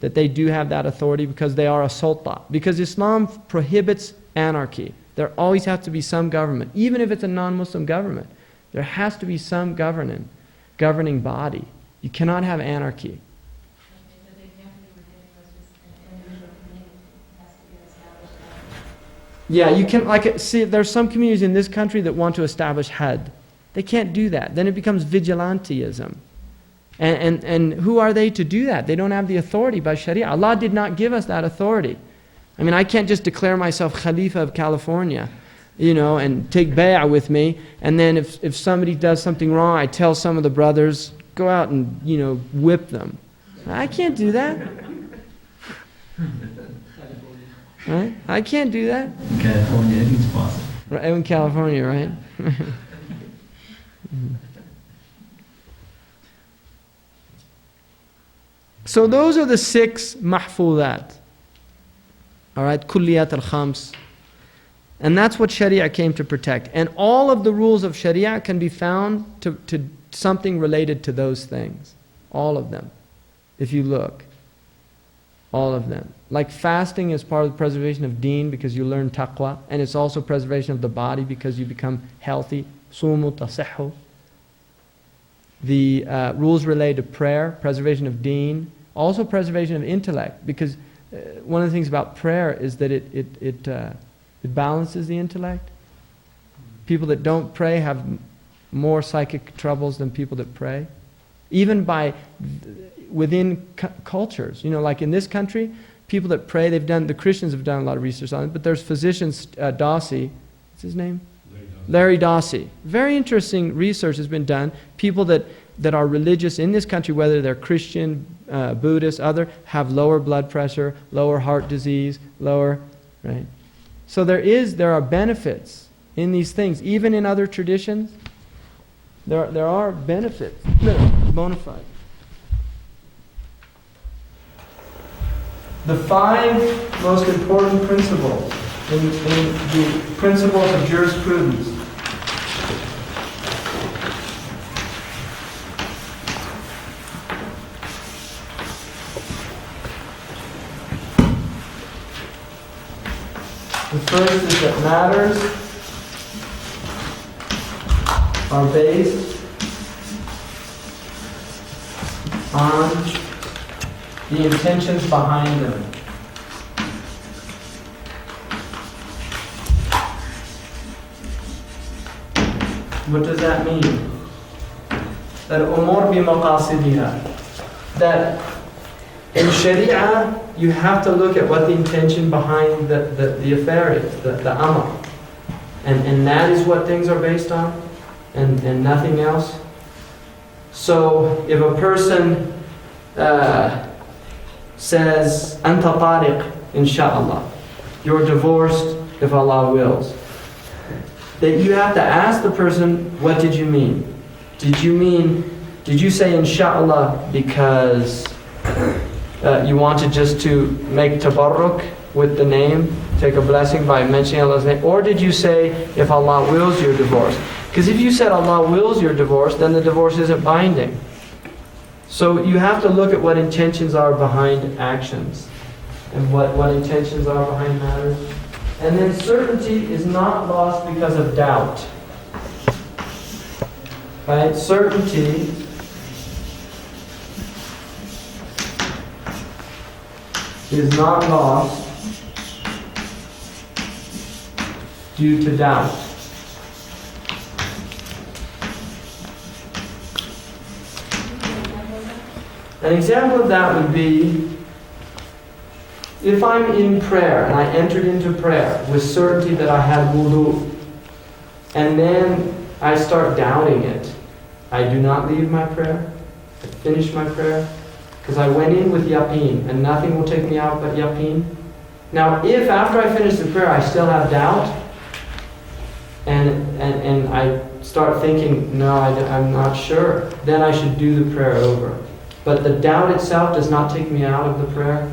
that they do have that authority because they are a sultan. Because Islam prohibits anarchy. There always has to be some government, even if it's a non-Muslim government. There has to be some governing body. You cannot have anarchy. Yeah, you can, see, there's some communities in this country that want to establish had. They can't do that. Then it becomes vigilantism. And who are they to do that? They don't have the authority by Sharia. Allah did not give us that authority. I mean, I can't just declare myself Khalifa of California, and take bay'ah with me, and then if somebody does something wrong, I tell some of the brothers, go out and, whip them. I can't do that. Right? I can't do that. In California, anything's possible. Right, in California, right? So those are the 6 mahfudat. All right, kulliyat al-khams. And that's what Sharia came to protect. And all of the rules of Sharia can be found to something related to those things. All of them. If you look. All of them. Like fasting is part of the preservation of deen because you learn taqwa. And it's also preservation of the body because you become healthy. Sumu tasihhu. The rules related to prayer, preservation of deen, also preservation of intellect, because one of the things about prayer is that it balances the intellect. People that don't pray have more psychic troubles than people that pray. Even within cultures. Like in this country, people that pray, the Christians have done a lot of research on it, but there's physicians, Dawsey, what's his name? Larry Dawsey. Very interesting research has been done. People that are religious in this country, whether they're Christian, Buddhist, other, have lower blood pressure, lower heart disease, right? So there are benefits in these things. Even in other traditions, there are benefits that are bona fide. The 5 most important principles in the principles of jurisprudence. The first is that matters are based on the intentions behind them. What does that mean? That umur bi maqasidiha. That in Shari'ah, you have to look at what the intention behind the affair is, the amal. And that is what things are based on, and nothing else. So if a person says, Anta tariq, inshaAllah, you're divorced if Allah wills, that you have to ask the person, what did you mean? Did you say inshaAllah because you wanted just to make tabarruk with the name, take a blessing by mentioning Allah's name? Or did you say, if Allah wills, you're divorced? Because if you said Allah wills your divorce, then the divorce isn't binding. So you have to look at what intentions are behind actions and what intentions are behind matters. And then certainty is not lost because of doubt. Right? Certainty is not lost due to doubt. An example of that would be if I'm in prayer and I entered into prayer with certainty that I had wudu, and then I start doubting it, I do not leave my prayer, I finish my prayer, because I went in with yaqeen and nothing will take me out but yaqeen. Now if after I finish the prayer I still have doubt, and I start thinking, no, I'm not sure, then I should do the prayer over. But the doubt itself does not take me out of the prayer.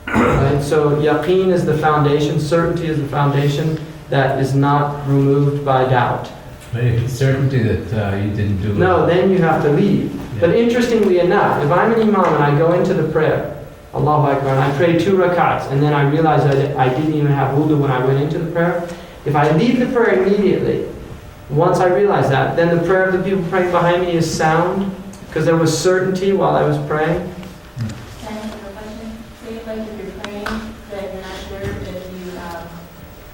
Right? So yaqeen is the foundation, certainty is the foundation that is not removed by doubt. But if it's certainty that you didn't do it. No, then you have to leave. Yeah. But interestingly enough, if I'm an imam and I go into the prayer, Allahu Akbar, and I pray 2 rakats, and then I realize that I didn't even have wudu when I went into the prayer, if I leave the prayer immediately, once I realize that, then the prayer of the people praying behind me is sound, because there was certainty while I was praying. Can I ask you a question? Say, like, if you're praying, that you're not sure if you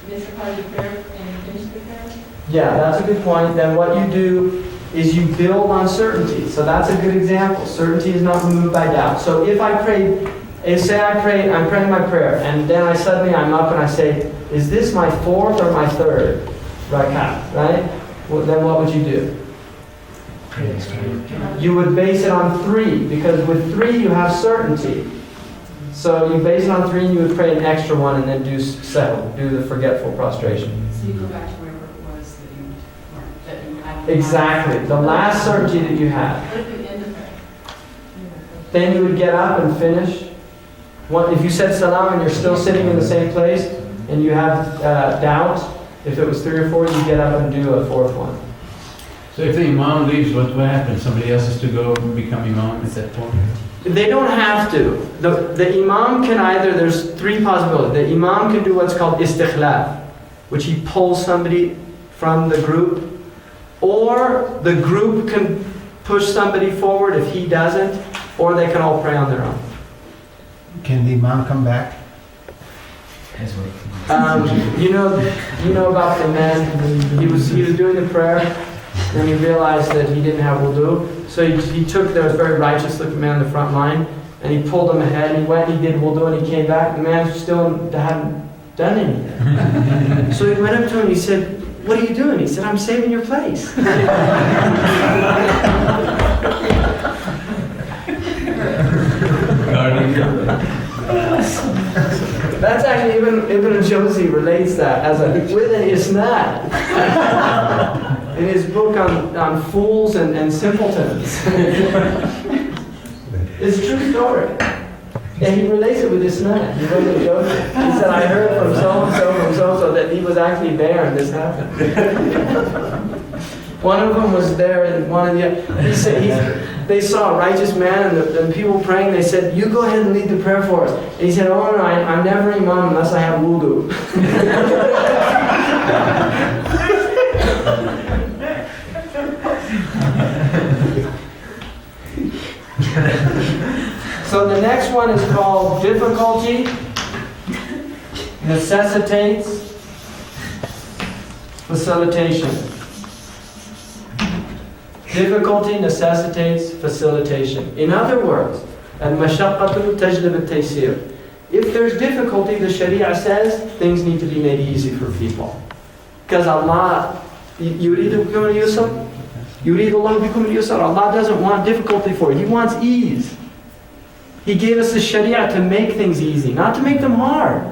missed a part of your prayer and finished the prayer? Yeah, that's a good point. Then what you do is you build on certainty. So that's a good example. Certainty is not removed by doubt. So if I prayed, I'm praying my prayer, and then I'm up and I say, is this my 4th or my 3rd rakat, right? Well, then what would you do? You would base it on 3, because with 3 you have certainty. So you base it on 3 and you would pray an extra one and then do the forgetful prostration. So you go back to wherever it was that you had. Exactly, the last certainty that you had. What if you end the prayer? Then you would get up and finish. If you said salam and you're still sitting in the same place and you have doubt, if it was 3 or 4, you get up and do a 4th one. So if the imam leaves, what happens? Somebody else has to go and become imam at that point? They don't have to. The imam can there's 3 possibilities. The imam can do what's called istikhlaf, which he pulls somebody from the group, or the group can push somebody forward if he doesn't, or they can all pray on their own. Can the imam come back? You know about the man. He was doing the prayer, then he realized that he didn't have wudu. So there was a very righteous looking man in the front line, and he pulled him ahead. And he went, he did wudu, and he came back. The man still hadn't done anything. So he went up to him. And he said, "What are you doing?" He said, "I'm saving your place." That's actually Ibn al-Jawzi relates that with an isnad in his book on fools and simpletons. It's a true story. And he relates it with isnad. He wrote a joke. He said, "I heard from so-and-so that he was actually there and this happened." One of them was there, and one of they saw a righteous man, and people praying. They said, "You go ahead and lead the prayer for us." And he said, "Oh no, I'm never imam unless I have wudu." So the next one is called difficulty necessitates facilitation. Difficulty necessitates facilitation. In other words, al-mashaqqatu tajlib al-taysir. If there's difficulty, the Shari'ah says things need to be made easy for people. Because Allah, yuridu bikum al-yusr, yuridu Allah bikum al-yusr. Allah doesn't want difficulty for you. He wants ease. He gave us the Shari'ah to make things easy, not to make them hard.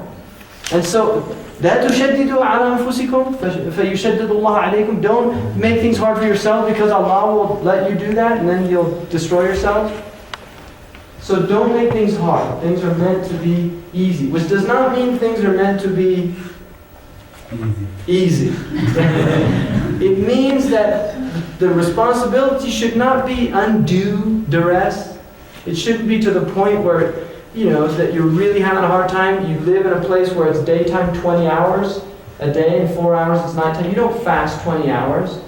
And so, لا تشددوا على أنفسكم فيشدد الله عليكم. Don't make things hard for yourself because Allah will let you do that and then you'll destroy yourself. So don't make things hard. Things are meant to be easy, which does not mean things are meant to be easy. It means that the responsibility should not be undue duress. It shouldn't be to the point where, that you're really having a hard time. You live in a place where it's daytime 20 hours a day and 4 hours it's nighttime. You don't fast 20 hours.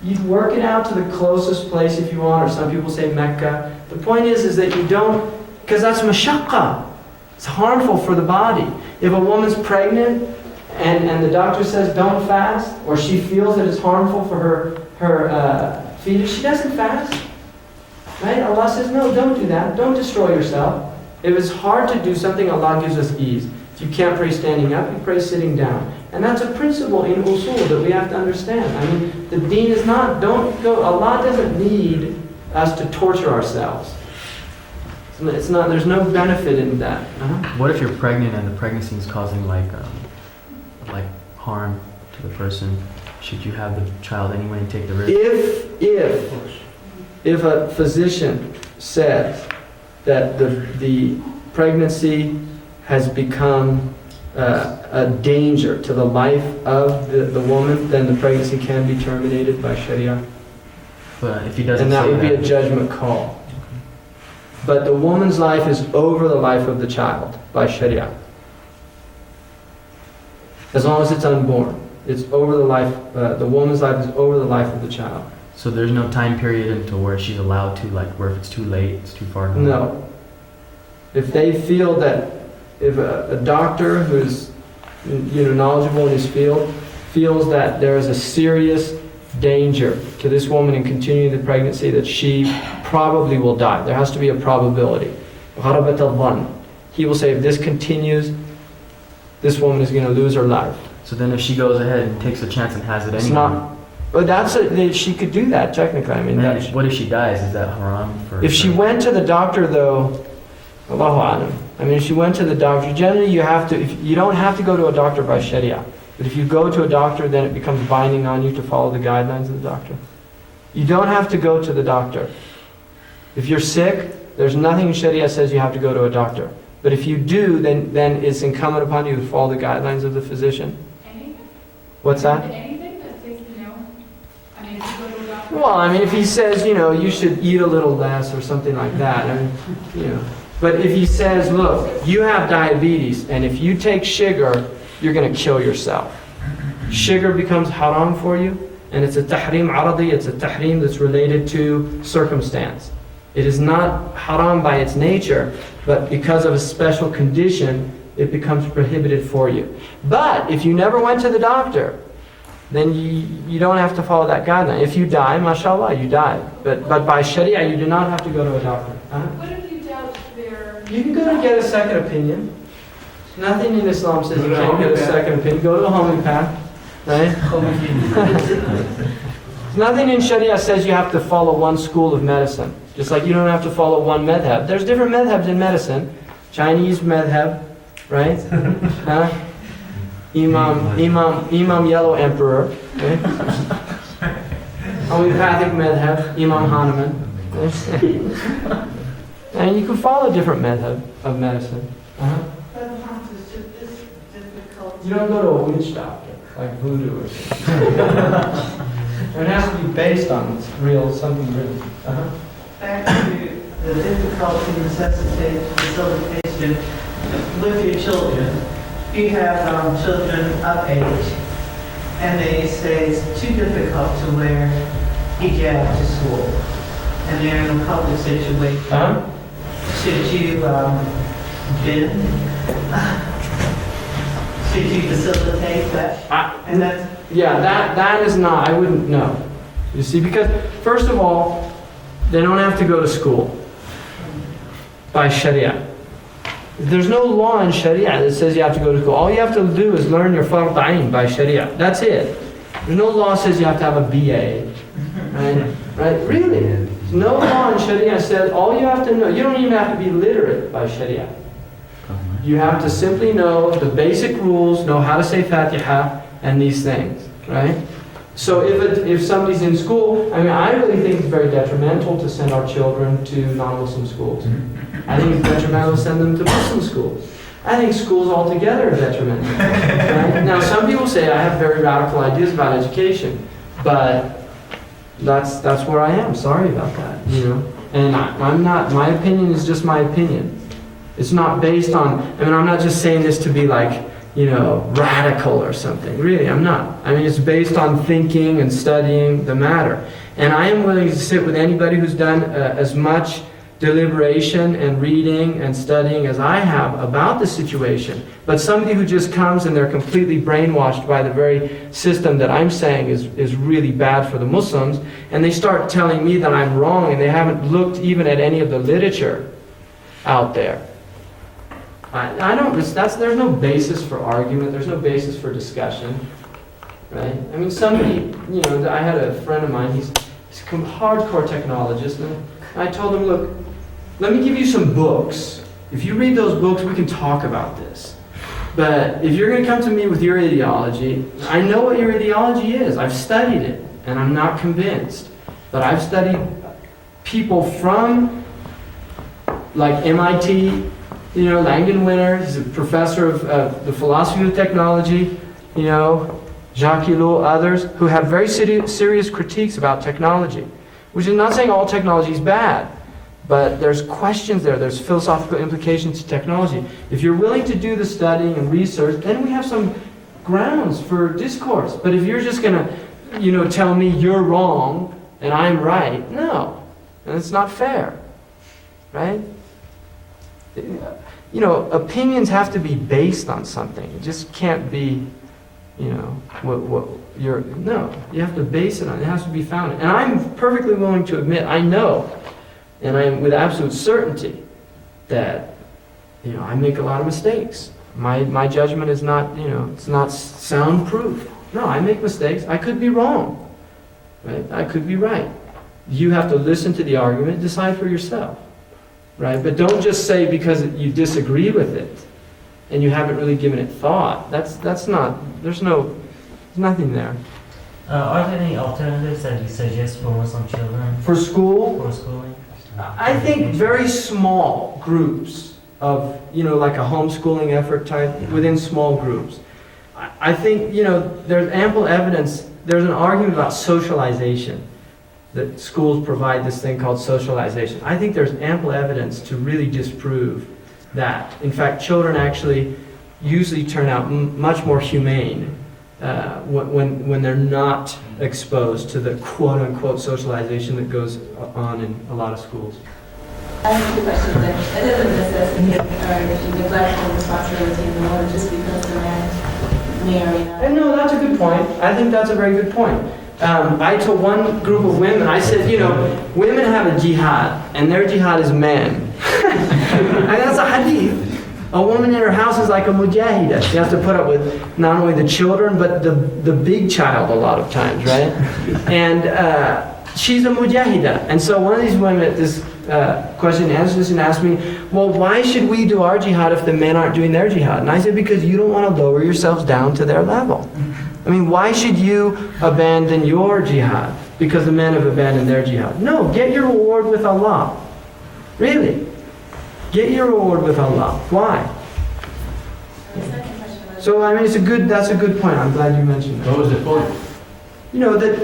You work it out to the closest place if you want, or some people say Mecca. The point is that you don't, because that's mashaqqa. It's harmful for the body. If a woman's pregnant and the doctor says don't fast, or she feels that it's harmful for her fetus, she doesn't fast. Right? Allah says, no, don't do that. Don't destroy yourself. If it's hard to do something, Allah gives us ease. If you can't pray standing up, you pray sitting down. And that's a principle in usul that we have to understand. I mean, the deen is not, Allah doesn't need us to torture ourselves. It's not, there's no benefit in that. What if you're pregnant and the pregnancy is causing like harm to the person? Should you have the child anyway and take the risk? If a physician says that the pregnancy has become a danger to the life of the woman, then the pregnancy can be terminated by Shari'ah. But if he doesn't, and that would be a judgment call. But the woman's life is over the life of the child by Shari'ah. As long as it's unborn, it's over the life. The woman's life is over the life of the child. So there's no time period until where she's allowed to, where if it's too late, it's too far gone? No. If they feel that, if a doctor who's knowledgeable in his field feels that there is a serious danger to this woman in continuing the pregnancy, that she probably will die. There has to be a probability. He will say, if this continues, this woman is going to lose her life. So then if she goes ahead and takes a chance and has it anyway? It's not. But she could do that technically. I mean, what if she dies? Is that haram for? If she went to the doctor, though, Allahu A'lam. I mean, if she went to the doctor, generally you don't have to go to a doctor by Shari'ah. But if you go to a doctor, then it becomes binding on you to follow the guidelines of the doctor. You don't have to go to the doctor. If you're sick, there's nothing in Shari'ah says you have to go to a doctor. But if you do, then it's incumbent upon you to follow the guidelines of the physician. Anything? What's that? Anything that says, I mean, if you go to a doctor. Well, I mean, if he says, you should eat a little less or something like that, I mean, But if he says, look, you have diabetes, and if you take sugar, you're going to kill yourself. Sugar becomes haram for you, and it's a tahrim aradi, it's a tahrim that's related to circumstance. It is not haram by its nature, but because of a special condition, it becomes prohibited for you. But if you never went to the doctor, then you don't have to follow that guideline. If you die, mashallah, you die. But by Sharia, you do not have to go to a doctor. What if you doubt their... You can go to get a second opinion. Nothing in Islam says you can't get a second opinion. Go to a homeopath, right? Nothing in Sharia says you have to follow one school of medicine. Just like you don't have to follow one madhab. There's different madhabs in medicine. Chinese madhab, right? Imam Yellow Emperor. Okay? Homeopathic madhab, Imam Hanuman. And you can follow different madhab of medicine. You don't go to a witch doctor, like voodoo or something. It has to be based on something real. Back to the difficulty necessitated facilitation with your children. You have children of age, and they say it's too difficult to wear hijab to school, and they're in a public situation. Should you bid? Should you facilitate that? And that's Yeah, that is not, I wouldn't know. You see, because first of all, they don't have to go to school by Shari'ah. There's no law in Shari'ah that says you have to go to school. All you have to do is learn your Fard Ain by Shari'ah. That's it. There's no law that says you have to have a BA. Right? Really? There's no law in Shari'ah that says all you have to know. You don't even have to be literate by Shari'ah. You have to simply know the basic rules, know how to say Fatiha and these things, right? So if somebody's in school, I mean, I really think it's very detrimental to send our children to non-Muslim schools. I think it's detrimental to send them to Muslim schools. I think schools altogether are detrimental. Right? Now, some people say I have very radical ideas about education, but that's where I am. Sorry about that, you know. And I'm not. My opinion is just my opinion. It's not based on. I mean, I'm not just saying this to be like, you know, radical or something. Really, I'm not. I mean, it's based on thinking and studying the matter. And I am willing to sit with anybody who's done as much deliberation and reading and studying as I have about the situation. But somebody who just comes and they're completely brainwashed by the very system that I'm saying is really bad for the Muslims, and they start telling me that I'm wrong and they haven't looked even at any of the literature out there. I don't, there's no basis for argument, there's no basis for discussion, right? I mean, somebody, you know, I had a friend of mine, he's a hardcore technologist, and I told him, look, let me give you some books. If you read those books, we can talk about this. But if you're going to come to me with your ideology, I know what your ideology is. I've studied it, and I'm not convinced. But I've studied people from, like MIT, you know, Langdon Winter, he's a professor of the philosophy of technology, you know, Jacques Ellul, others, who have very serious critiques about technology. Which is not saying all technology is bad, but there's questions there, there's philosophical implications to technology. If you're willing to do the studying and research, then we have some grounds for discourse. But if you're just going to, you know, tell me you're wrong and I'm right, no. And it's not fair, right? You know, opinions have to be based on something. It just can't be, you know, no, you have to base it on, it has to be founded. And I'm perfectly willing to admit, I know, and I am with absolute certainty that, you know, I make a lot of mistakes. My judgment is not, you know, it's not soundproof. No, I make mistakes. I could be wrong, right? I could be right. You have to listen to the argument, decide for yourself, right? But don't just say because you disagree with it and you haven't really given it thought. That's not, there's nothing there. Are there any alternatives that you suggest for Muslim children? For school? For schooling? I think very small groups of, you know, like a homeschooling effort type, within small groups. I think, you know, there's ample evidence, there's an argument about socialization, that schools provide this thing called socialization. I think there's ample evidence to really disprove that. In fact, children actually usually turn out much more humane when they're not exposed to the quote-unquote socialization that goes on in a lot of schools. I have two questions. It doesn't necessitate or neglect the responsibility of the woman just because the man may or may not. And no, that's a good point. I think that's a very good point. I told one group of women, I said, you know, women have a jihad, and their jihad is men. And that's a hadith. A woman in her house is like a mujahidah. She has to put up with not only the children, but the big child a lot of times, right? And she's a mujahidah. And so one of these women at this question and answer and asked me, well, why should we do our jihad if the men aren't doing their jihad? And I said, because you don't want to lower yourselves down to their level. I mean, why should you abandon your jihad because the men have abandoned their jihad? No, get your reward with Allah. Really. Get your reward with Allah. Why? The second question was, So, I mean, that's a good point. I'm glad you mentioned that. What was the point? You know, that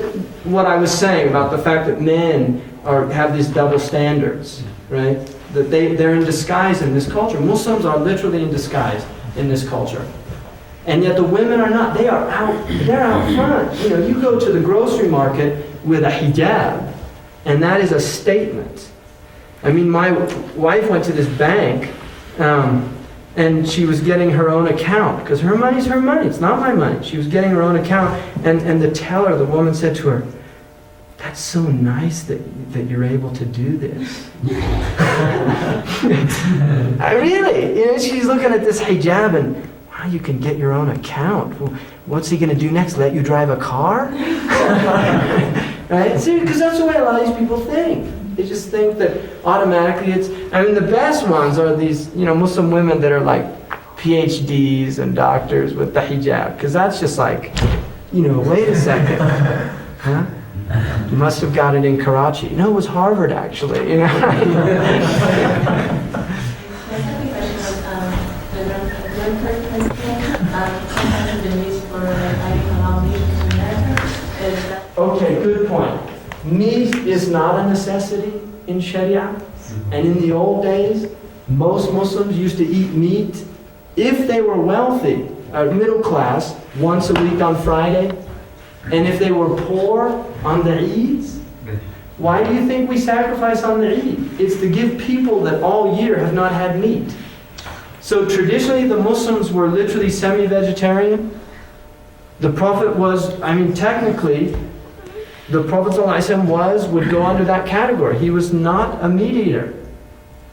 what I was saying about the fact that men have these double standards, right? That they're in disguise in this culture. Muslims are literally in disguise in this culture. And yet the women are not. They're out front. You know, you go to the grocery market with a hijab, and that is a statement. I mean, my wife went to this bank, and she was getting her own account, because her money's her money, it's not my money. She was getting her own account, and the teller, the woman said to her, "That's so nice that you're able to do this." Really? You know, she's looking at this hijab and, wow, you can get your own account. Well, what's he going to do next? Let you drive a car? Right? See, because that's the way a lot of these people think. They just think that automatically it's... I mean, the best ones are these, you know, Muslim women that are like PhDs and doctors with the hijab. Because that's just like, you know, wait a second. Huh? You must have got it in Karachi. No, it was Harvard, actually. You know? My second question was the drug principle. Sometimes it's been used for fighting halal meat in America. Is that Okay, good point. Meat is not a necessity in Shari'ah. And in the old days, most Muslims used to eat meat if they were wealthy, middle class, once a week on Friday. And if they were poor, on the Eids. Why do you think we sacrifice on the Eid? It's to give people that all year have not had meat. So traditionally, the Muslims were literally semi-vegetarian. The Prophet was, I mean, technically, the Prophet ﷺ would go under that category. He was not a meat eater.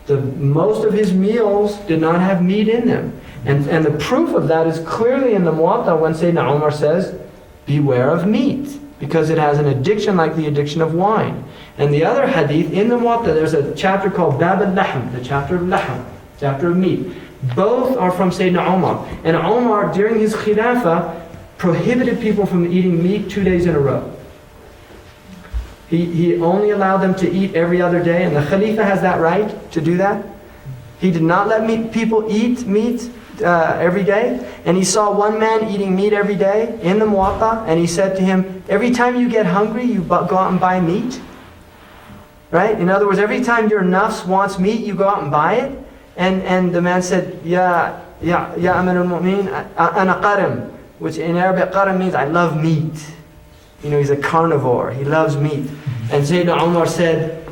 Most of his meals did not have meat in them. And the proof of that is clearly in the Muwatta when Sayyidina Umar says, beware of meat, because it has an addiction like the addiction of wine. And the other hadith, in the Muwatta, there's a chapter called Bab al-Lahm, the chapter of Lahm, chapter of meat. Both are from Sayyidina Umar. And Umar, during his Khilafah, prohibited people from eating meat 2 days in a row. He only allowed them to eat every other day, and the Khalifa has that right to do that. He did not let people eat meat every day. And he saw one man eating meat every day in the Muwatta, and he said to him, every time you get hungry, you go out and buy meat. Right? In other words, every time your nafs wants meat, you go out and buy it. And the man said, Ya Amir al-Mu'min, ana qarim, which in Arabic, qarim means I love meat. You know, he's a carnivore. He loves meat. And Sayyidina Umar said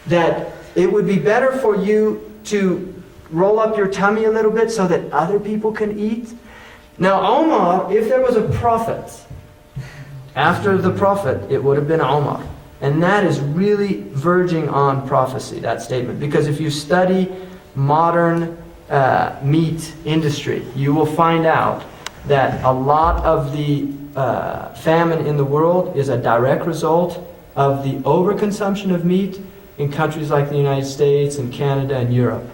that it would be better for you to roll up your tummy a little bit so that other people can eat. Now Umar, if there was a prophet, after the prophet, it would have been Umar. And that is really verging on prophecy, that statement. Because if you study modern meat industry, you will find out that a lot of the famine in the world is a direct result of the overconsumption of meat in countries like the United States and Canada and Europe.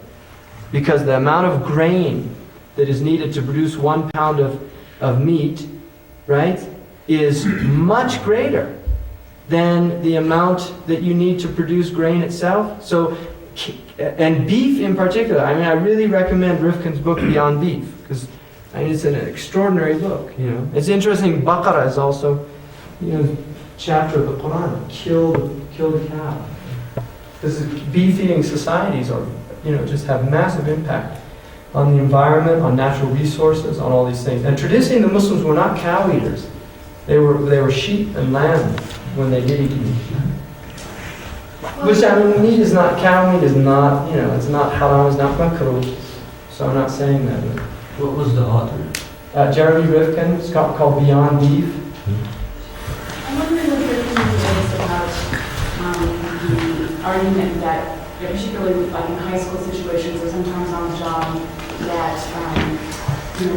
Because the amount of grain that is needed to produce 1 pound of meat, right, is much greater than the amount that you need to produce grain itself. So, and beef in particular. I mean, I really recommend Rifkin's book Beyond Beef, because I mean, it's an extraordinary book. You know, it's interesting. Baqarah is also, you know, chapter of the Qur'an. Kill the cow. Because beef-eating societies are, you know, just have massive impact on the environment, on natural resources, on all these things. And traditionally, the Muslims were not cow eaters. They were sheep and lamb when they did eat meat. Which, I mean, meat is not, cow meat is not, you know, it's not haram, it's not makruh. So I'm not saying that. But What was the author? Jeremy Rifkin, it's called Beyond Beef. I'm wondering what your opinion is about the argument that, particularly like in high school situations or sometimes on the job, that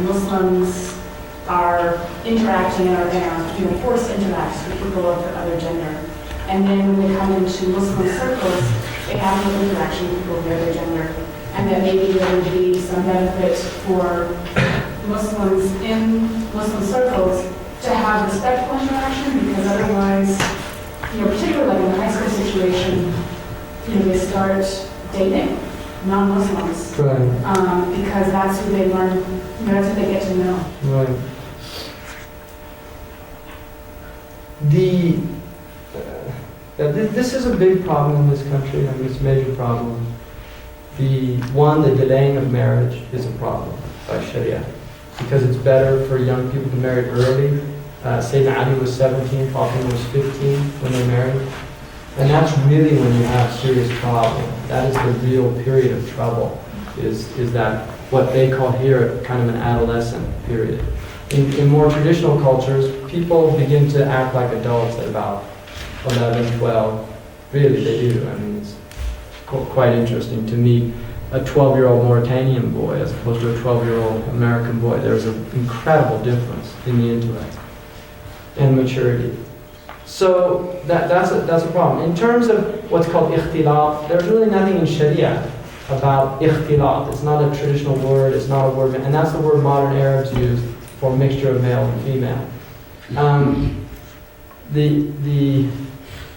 Muslims are interacting and are forced to interact with people of the other gender. And then when they come into Muslim circles, they have no interaction with people of the other gender. And that maybe there would be some benefit for Muslims in Muslim circles to have respectful interaction, because otherwise, particularly like in the high school situation, they start dating non-Muslims. Right. Because that's who they learn, that's who they get to know. Right. This is a big problem in this country. I mean, it's a major problem. The delaying of marriage is a problem by Sharia, because it's better for young people to marry early. Sayyidina Ali was 17, Fatima was 15 when they married. And that's really when you have serious problem. That is the real period of trouble, is that what they call here kind of an adolescent period. In more traditional cultures, people begin to act like adults at about 11, 12. Really, they do. I mean, it's quite interesting to meet a 12-year-old Mauritanian boy as opposed to a 12-year-old American boy. There's an incredible difference in the intellect and maturity. So that's a problem. In terms of what's called ikhtilat, there's really nothing in Shari'ah about ikhtilat. It's not a traditional word, it's not a word, and that's the word modern Arabs use for a mixture of male and female.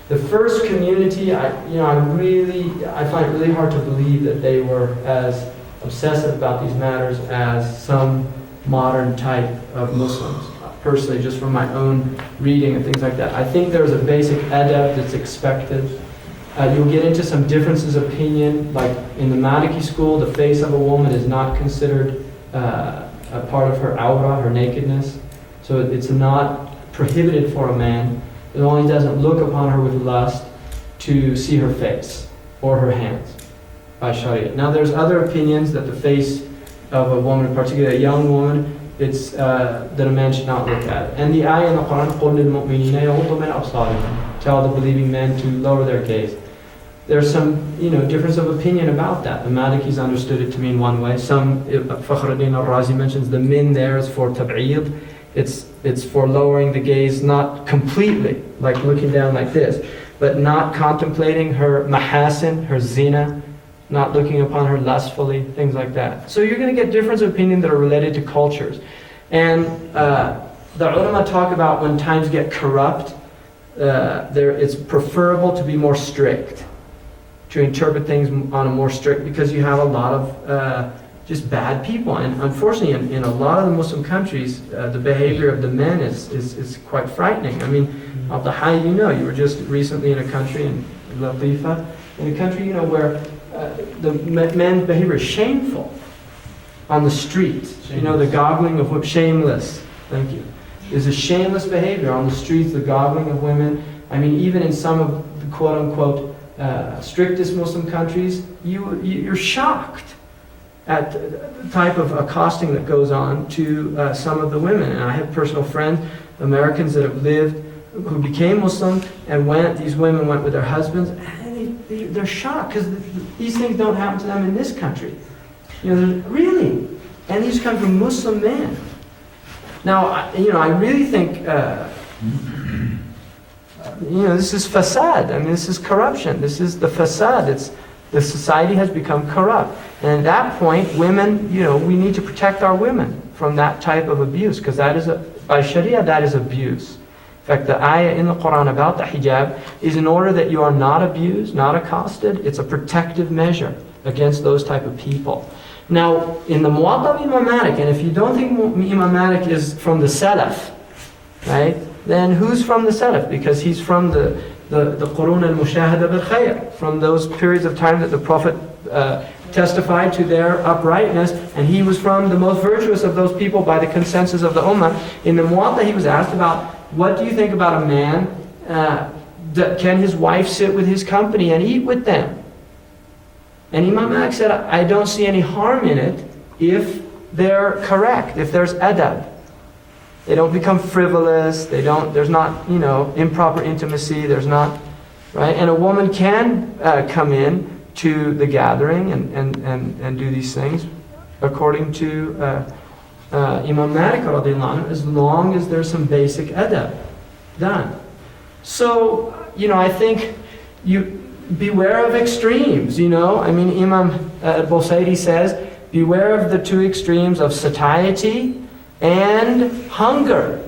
The first community, I find it really hard to believe that they were as obsessive about these matters as some modern type of Muslims. Personally, just from my own reading and things like that, I think there's a basic adab that's expected. You'll get into some differences of opinion, like in the Maliki school, the face of a woman is not considered a part of her awra, her nakedness. So it's not prohibited for a man. It only doesn't look upon her with lust to see her face or her hands by Shari'ah. Now there's other opinions that the face of a woman, particularly a young woman, it's that a man should not look at it. And the ayah in the Quran, قُلْ لِلْمُؤْمِنِينَ يَغُضُّوا مِنْ أَبْصَارِهِمْ, tell the believing men to lower their gaze. There's some, difference of opinion about that. The Malikis understood it to mean one way. Some, Fakhruddin al-Razi mentions the min there is for tab'id. It's for lowering the gaze, not completely, like looking down like this, but not contemplating her mahasin, her zina, not looking upon her lustfully, things like that. So you're going to get difference of opinion that are related to cultures. And the ulama talk about when times get corrupt, it's preferable to be more strict, to interpret things on a more strict, because you have a lot of just bad people. And unfortunately, in a lot of the Muslim countries, the behavior of the men is quite frightening. I mean, of the high, you were just recently in a country, in Latifa, in a country, where the men's behavior is shameful on the streets. The goggling of women, shameless, thank you. There's a shameless behavior on the streets, the goggling of women. I mean, even in some of the quote-unquote strictest Muslim countries, you're shocked at the type of accosting that goes on to some of the women. And I have personal friends, Americans that have lived, who became Muslim, and these women went with their husbands, and they're shocked, because these things don't happen to them in this country. Really? And these come from Muslim men. Now, I really think, this is fasad. I mean, this is corruption. This is the fasad. The society has become corrupt. And at that point, women, we need to protect our women from that type of abuse, because by Sharia, that is abuse. In fact, the ayah in the Quran about the hijab is in order that you are not abused, not accosted. It's a protective measure against those type of people. Now, in the Muwatta of Imam Malik, and if you don't think Imam Malik is from the Salaf, right, then who's from the Salaf? Because he's from the Qurun al-Mushahada bil-Khayr, from those periods of time that the Prophet testified to their uprightness, and he was from the most virtuous of those people by the consensus of the Ummah. In the Muwatta, he was asked about, what do you think about a man, can his wife sit with his company and eat with them? And Imam Malik said, I don't see any harm in it if they're correct, if there's adab. They don't become frivolous, there's not, improper intimacy, there's not, right? And a woman can come in to the gathering and do these things according to Imam Malik radiallahu anhu, as long as there's some basic adab done. So, I think you beware of extremes, I mean, Imam al-Busayri says, beware of the two extremes of satiety and hunger.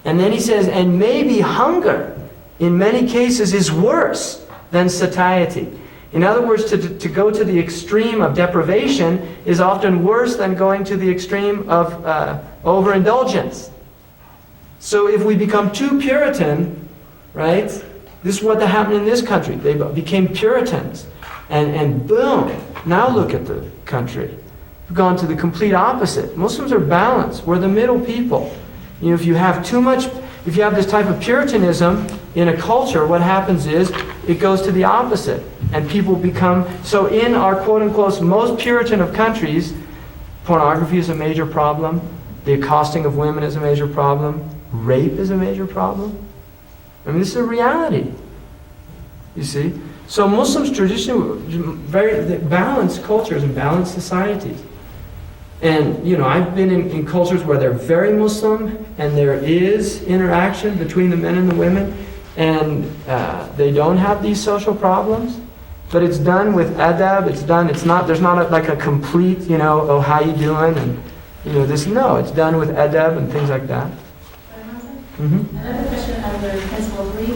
And then he says, and maybe hunger in many cases is worse than satiety. In other words, to go to the extreme of deprivation is often worse than going to the extreme of overindulgence. So if we become too Puritan, right, this is what happened in this country. They became Puritans. And boom, now look at the country. We've gone to the complete opposite. Muslims are balanced. We're the middle people. If you have this type of Puritanism in a culture, what happens is it goes to the opposite. And people become, so in our quote-unquote most Puritan of countries, pornography is a major problem, the accosting of women is a major problem, rape is a major problem. I mean, this is a reality. You see? So Muslims traditionally very balanced cultures and balanced societies. And, you know, I've been in cultures where they're very Muslim and there is interaction between the men and the women, and they don't have these social problems, but it's done with adab, there's not like a complete, you know, oh, how you doing, and, you know, it's done with adab and things like that. Mm-hmm. Another question under Principle 3.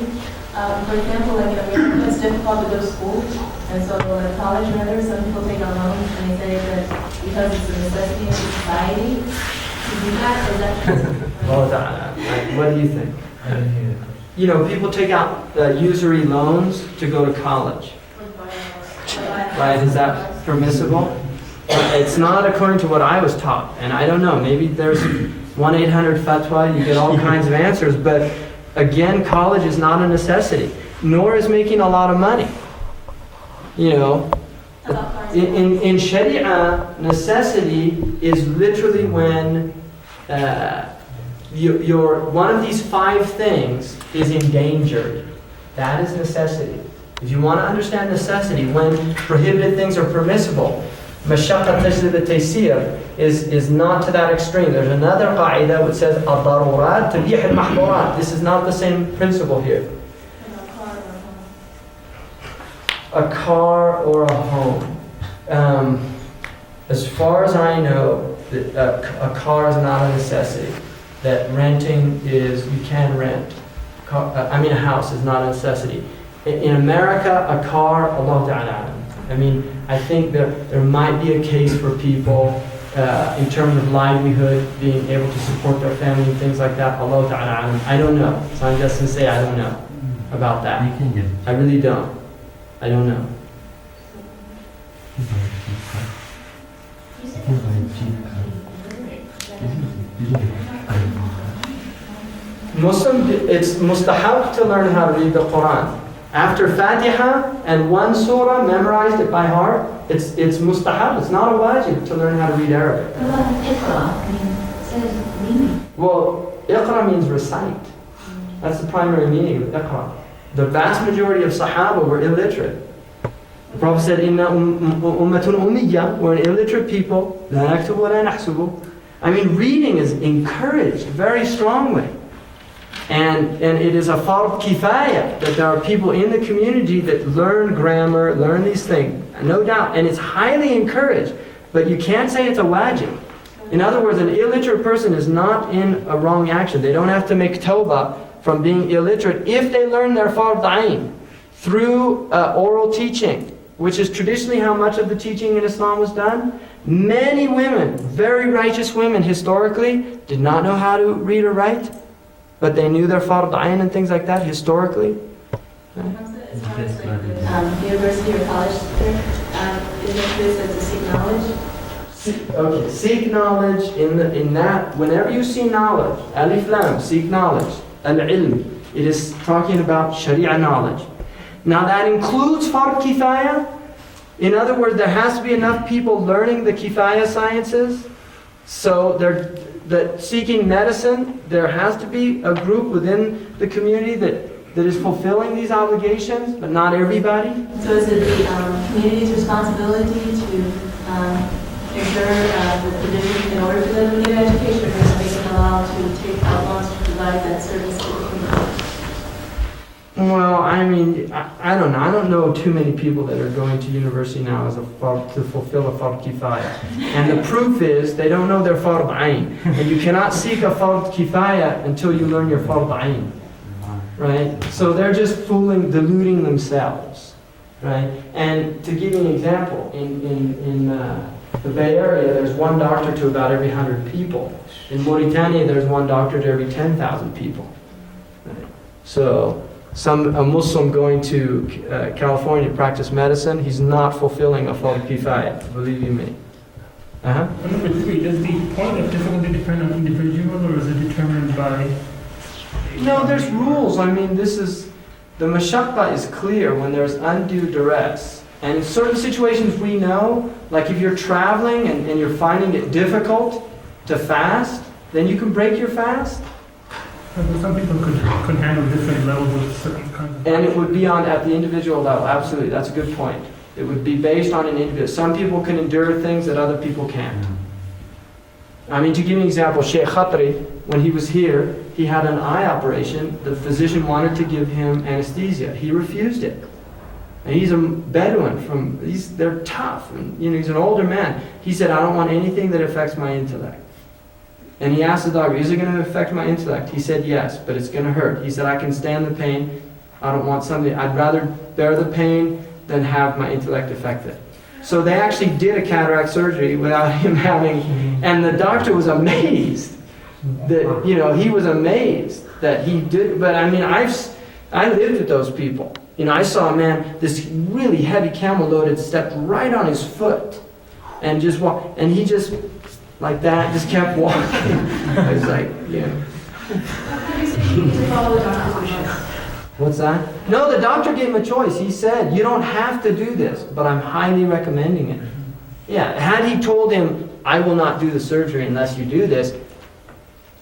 For example, like in America, it's difficult to go to school, and so at college, rather, some people take out loans and they say that because it's a necessity in society to do that, is that true? Well, what do you think? I didn't hear that. You know, people take out usury loans to go to college. Right? Is that permissible? It's not according to what I was taught, and I don't know. Maybe there's 1-800-FATWA. You get all kinds of answers, but again, college is not a necessity, nor is making a lot of money. You know, in Shari'ah, necessity is literally when one of these 5 things is endangered. That is necessity. If you want to understand necessity, when prohibited things are permissible, mashaqqa tajlib al-taysir is not to that extreme. There's another qa'idah which says ad-darurat tabih al-mahdurat. This is not the same principle here. A car or a home. As far as I know, a car is not a necessity. That renting is, you can rent. A house is not a necessity. In America, a car, Allah Ta'ala. I mean, I think there might be a case for people in terms of livelihood, being able to support their family and things like that. Allah Ta'ala. I don't know. So I'm just going to say I don't know about that. I really don't. I don't know. Muslim, it's mustahab to learn how to read the Quran. After Fatiha and one surah, memorized it by heart, it's mustahab. It's not a wajib to learn how to read Arabic. Well, iqra means recite. That's the primary meaning of iqra. The vast majority of Sahaba were illiterate. The Prophet said, Inna ummatun ummiyya, we're an illiterate people. La naktubu wa la nahsubu. I mean, reading is encouraged very strongly. And it is a fard kifaya that there are people in the community that learn grammar, learn these things. No doubt. And it's highly encouraged. But you can't say it's a wajib. In other words, an illiterate person is not in a wrong action. They don't have to make tawbah from being illiterate if they learn their fard ayn through oral teaching, which is traditionally how much of the teaching in Islam was done. Many women, very righteous women historically, did not know how to read or write, but they knew their fard ayn and things like that historically. As far as like the university or college, is it considered to seek knowledge? Okay, seek knowledge in that. Whenever you see knowledge, alif lam, seek knowledge, al-ilm, it is talking about Shari'ah knowledge. Now that includes fard kifaya. In other words, there has to be enough people learning the kifaya sciences. So that seeking medicine, there has to be a group within the community that is fulfilling these obligations, but not everybody. So is it the community's responsibility to ensure the provision in order for them to get education, or is they can allow to take out loans to provide that service to the community? Well, I mean, I don't know. I don't know too many people that are going to university now as to fulfill a fard kifaya. And the proof is they don't know their fard ayn. And you cannot seek a fard kifaya until you learn your fard ayn. Right? So they're just deluding themselves. Right? And to give you an example, in the Bay Area, there's one doctor to about every 100 people. In Mauritania, there's one doctor to every 10,000 people. Right? So a Muslim going to California to practice medicine, he's not fulfilling a fard kifaya, believe you me. Does the point of difficulty depend on individual, or is it determined by? No, there's rules. I mean, The mashaqqa is clear when there's undue duress. And in certain situations we know, like if you're traveling and you're finding it difficult to fast, then you can break your fast. Some people could handle different levels of certain kinds of... And it would be on at the individual level, absolutely, that's a good point. It would be based on an individual. Some people can endure things that other people can't. I mean, to give you an example, Shaykh Khatri, when he was here, he had an eye operation. The physician wanted to give him anesthesia. He refused it. And he's a Bedouin they're tough, and he's an older man. He said, I don't want anything that affects my intellect. And he asked the doctor, is it going to affect my intellect? He said, yes, but it's going to hurt. He said, I can stand the pain. I don't want something, I'd rather bear the pain than have my intellect affected. So they actually did a cataract surgery without him having, and the doctor was amazed that, he was amazed that he did, but I mean, I lived with those people. I saw a man, this really heavy camel loaded, stepped right on his foot and just walked, and he just, like that, just kept walking. I was like, How do you say you need to follow the doctor's wishes? What's that? No, the doctor gave him a choice. He said, you don't have to do this, but I'm highly recommending it. Yeah, had he told him, I will not do the surgery unless you do this,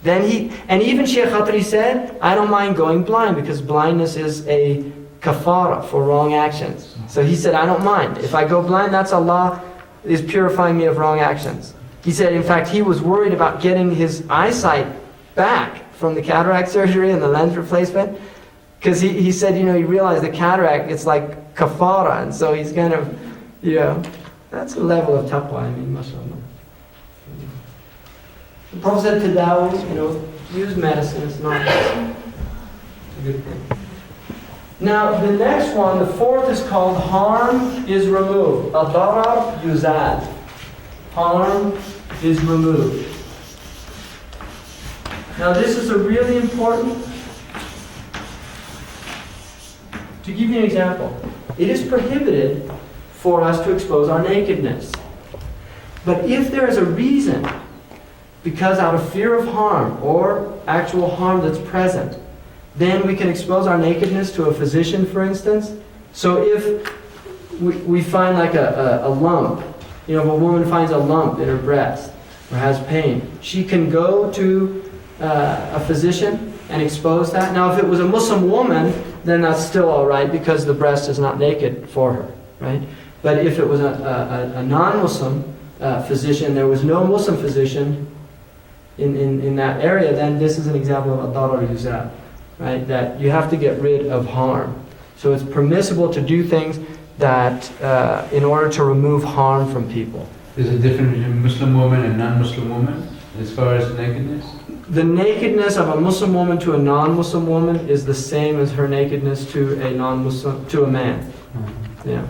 then and even Shaykh Khatri said, I don't mind going blind because blindness is a kafara for wrong actions. So he said, I don't mind. If I go blind, that's Allah is purifying me of wrong actions. He said, in fact, he was worried about getting his eyesight back from the cataract surgery and the lens replacement. Because he said, he realized the cataract, it's like kafara. And so he's kind of, that's a level of taqwa, mashallah. The Prophet said to Dawood, use medicine, it's not a good thing. Now, the next one, the fourth, is called harm is removed. Al-darar yuzad. Harm is removed. Now, this is a really important. To give you an example, it is prohibited for us to expose our nakedness. But if there is a reason, because out of fear of harm or actual harm that's present, then we can expose our nakedness to a physician, for instance. So if we find like a lump, if a woman finds a lump in her breast or has pain, she can go to a physician and expose that. Now, if it was a Muslim woman, then that's still all right because the breast is not naked for her, right? But if it was a non-Muslim physician, there was no Muslim physician in that area, then this is an example of ad-darar yuzad, right? That you have to get rid of harm. So it's permissible to do things that, in order to remove harm from people. There's a difference between Muslim woman and non-Muslim woman as far as nakedness? The nakedness of a Muslim woman to a non-Muslim woman is the same as her nakedness to a non-Muslim, to a man. Yeah.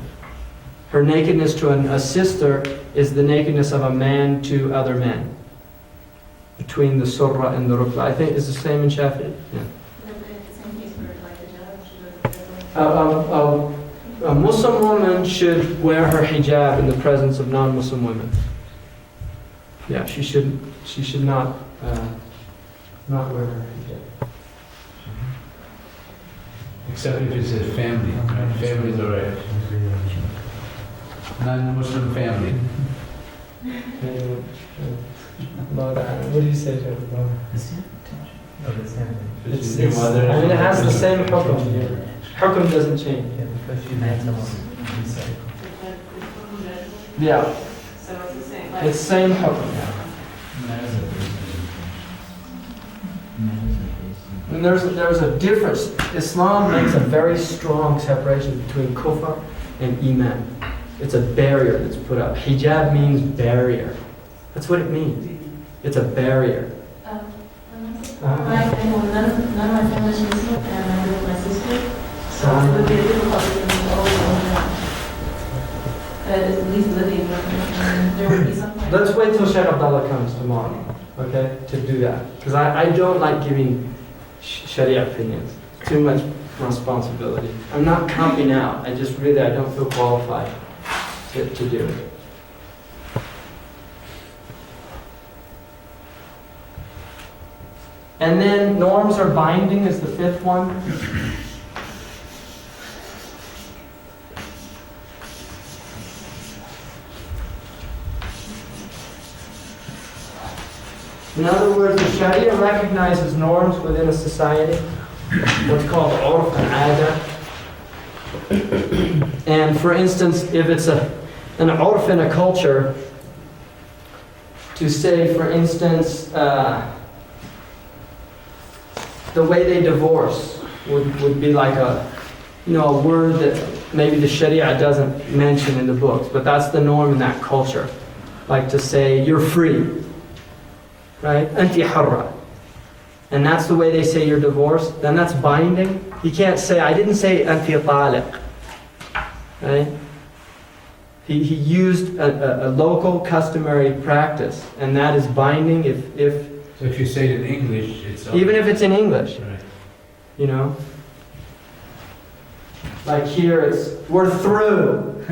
Her nakedness to a sister is the nakedness of a man to other men. Between the surra and the rukla. I think it's the same in Shafi'i. Yeah. A Muslim woman should wear her hijab in the presence of non-Muslim women. Yeah, she should not wear her hijab. Except if it's a family, right? Family's alright. Non-Muslim family. What do you say, Shaykh? It's your mother. it has the same hukum here. Hukum doesn't change. Yeah. So it's the same. It's same hukum. And there's a difference. Islam makes a very strong separation between kufr and iman. It's a barrier that's put up. Hijab means barrier. That's what it means. It's a barrier. None of my family is Muslim, and I live with my sister, so it would be a difficult thing to always open up. At least living with me, and there would be something. Let's wait till Shaykh Abdullah comes tomorrow, okay, to do that. Because I don't like giving Shari'ah opinions. Too much responsibility. I'm not copping out. I don't feel qualified to do it. And then norms are binding is the fifth one. In other words, the Sharia recognizes norms within a society, what's called urf and ada. And for instance, if it's an urf in a culture, to say, for instance, the way they divorce would be like a word that maybe the Sharia doesn't mention in the books, but that's the norm in that culture. Like to say, you're free, right? Anti harra. And that's the way they say you're divorced, then that's binding. You can't say, I didn't say anti taliq, right? He used a local customary practice, and that is binding if So if you say it in English, it's even if it's in English, Right. you know? Like here it's, we're through.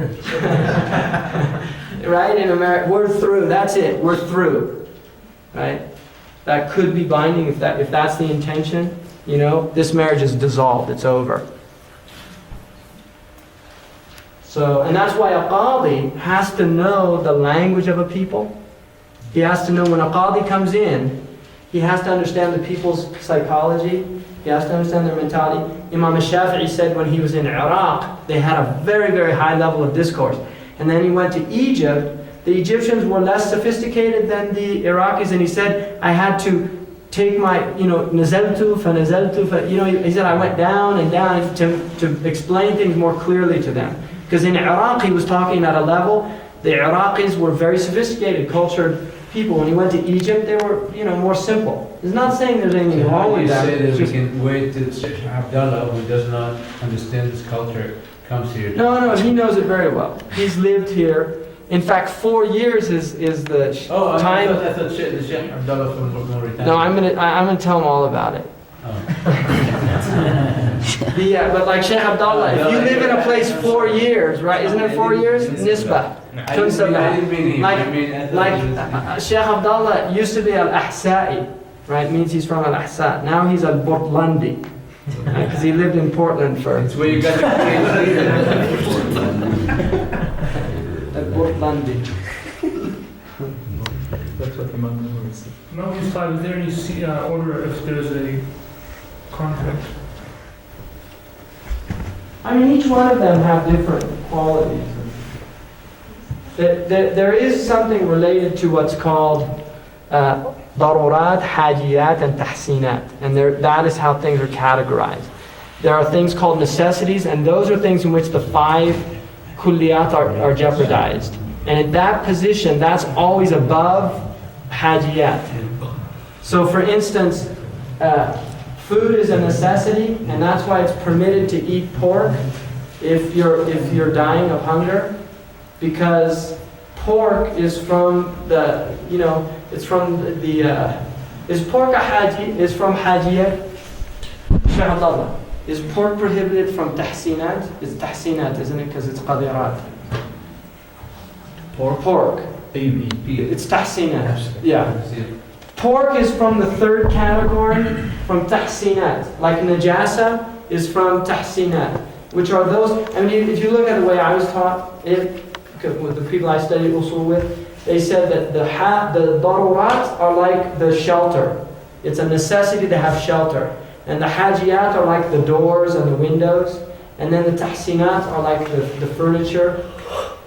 Right? In America, we're through. That's it. We're through. Right? That could be binding if that's the intention. You know, this marriage is dissolved. It's over. So, and that's why a qadi has to know the language of a people. He has to know when a qadi comes in, he has to understand the people's psychology. He has to understand their mentality. Imam al-Shafi'i said when he was in Iraq, they had a very, very high level of discourse. And then he went to Egypt. The Egyptians were less sophisticated than the Iraqis, and he said, I had to take my, nazaltu fa nazaltu fa, he said, I went down and down to explain things more clearly to them. Because in Iraq, he was talking at a level, the Iraqis were very sophisticated, cultured people. When he went to Egypt, they were, more simple. It's not saying there's anything wrong with that. How do you say that we can wait till Shaykh Abdullah, who does not understand this culture, comes here? No, he knows it very well. He's lived here. In fact, 4 years is the time. I thought the Shaykh Abdullah from Mauritania. No, I'm gonna tell him all about it. Oh. Yeah, but like Shaykh Abdullah, if you live in a place 4 years, right? Isn't it 4 years? Nisbah. I didn't mean him. Like Shaykh Abdullah used to be al-Ahsa'i, right? Means he's from al-Ahsa. Now he's al-Portlandi, because he lived in Portland for. It's where you got the Al-Portlandi. That's what the Muslim would say. No, these five, is there any order if there's a conflict? I mean, each one of them have different qualities. There is something related to what's called darurat, hajiyat, and tahsinat. And that is how things are categorized. There are things called necessities, and those are things in which the 5 kulliyat are jeopardized. And in that position, that's always above hajiyat. So for instance, food is a necessity, and that's why it's permitted to eat pork if you're dying of hunger, because pork is from is pork is from hajiyat? Shaykh Abdullah, is pork prohibited from tahsinat? It's tahsinat, isn't it? Because it's qadirat. Pork. It's tahsinat. Yeah. Pork is from the 3rd category, from tahsinat. Like najasa is from tahsinat, which are those. I mean, if you look at the way I was taught, with the people I studied usul with, they said that the darurat are like the shelter. It's a necessity to have shelter. And the hajiyat are like the doors and the windows. And then the tahsinat are like the furniture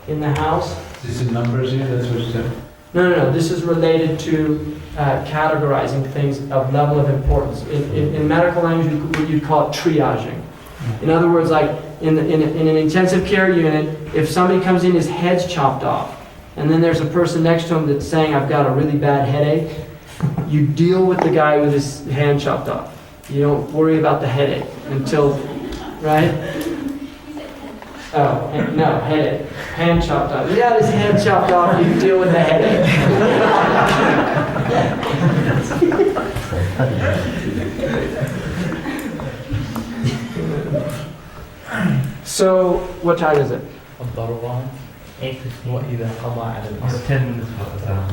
in the house. This is numbers here, that's what you said? No. This is related to categorizing things of level of importance. In medical language, you'd call it triaging. In other words, like in an intensive care unit, if somebody comes in, his head's chopped off, and then there's a person next to him that's saying, I've got a really bad headache, you deal with the guy with his hand chopped off. You don't worry about the headache until, right? Oh, no, headache. Hand chopped off. He got his hand chopped off, you deal with the headache. So, what time is it? 8:15. وإذا قضى على الأصل 10 minutes.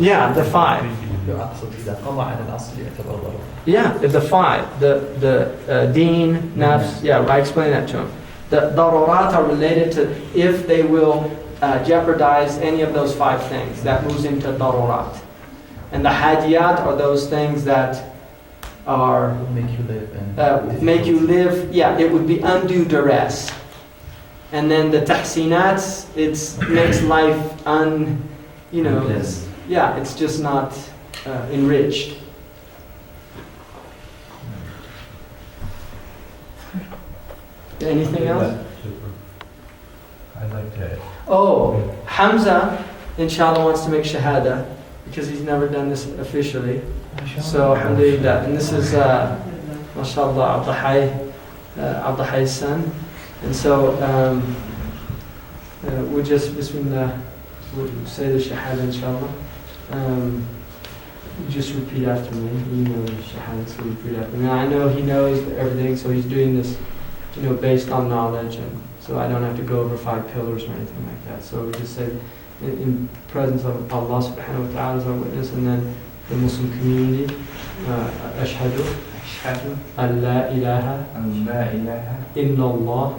Yeah, the 5. أقصد إذا قضى على الأصل يعتبر ضرورة. Yeah, the 5. The deen, nafs, yeah, I explained that to him. The darurat are related to if they will jeopardize any of those 5 things. That moves into darurat. And the hadiyat are those things that are Make you live and make you live, yeah, it would be undue duress. And then the tahsinats, it makes life it's just not enriched. Anything else? I'd like to. Oh, Hamza, inshallah, wants to make shahada because he's never done this officially. So, alhamdulillah. And this is, mashallah, Abdul Hay's son. And so, we'll just, bismillah, we'll say the shahada, inshallah. Just repeat after me. You know the shahada, so repeat after me. Now, I know he knows everything, so he's doing this, based on knowledge, and so I don't have to go over 5 pillars or anything like that. So we just say, in presence of Allah subhanahu wa ta'ala as our witness, and then the Muslim community, ashhadu an la ilaha illallah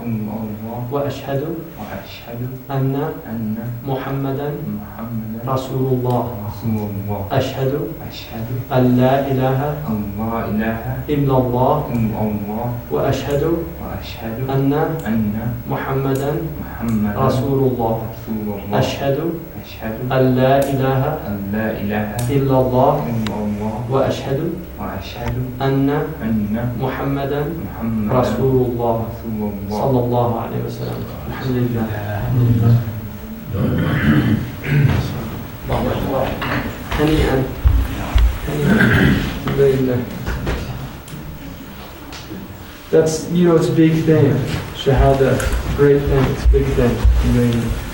wa ashhadu anna Muhammadan Rasulullah. Ashhadu an la ilaha illallah wa ashhadu anna Muhammadan Rasulullah. Ashhadu an la ilaha illallah wa ashhadu anna Muhammadan Rasulullah. Sallallahu alayhi wa sallam. Alhamdulillah. Allahu Akbar. Hani'an. Alhamdulillah. That's, it's a big thing. Shahada, great thing. It's a big thing. Alhamdulillah.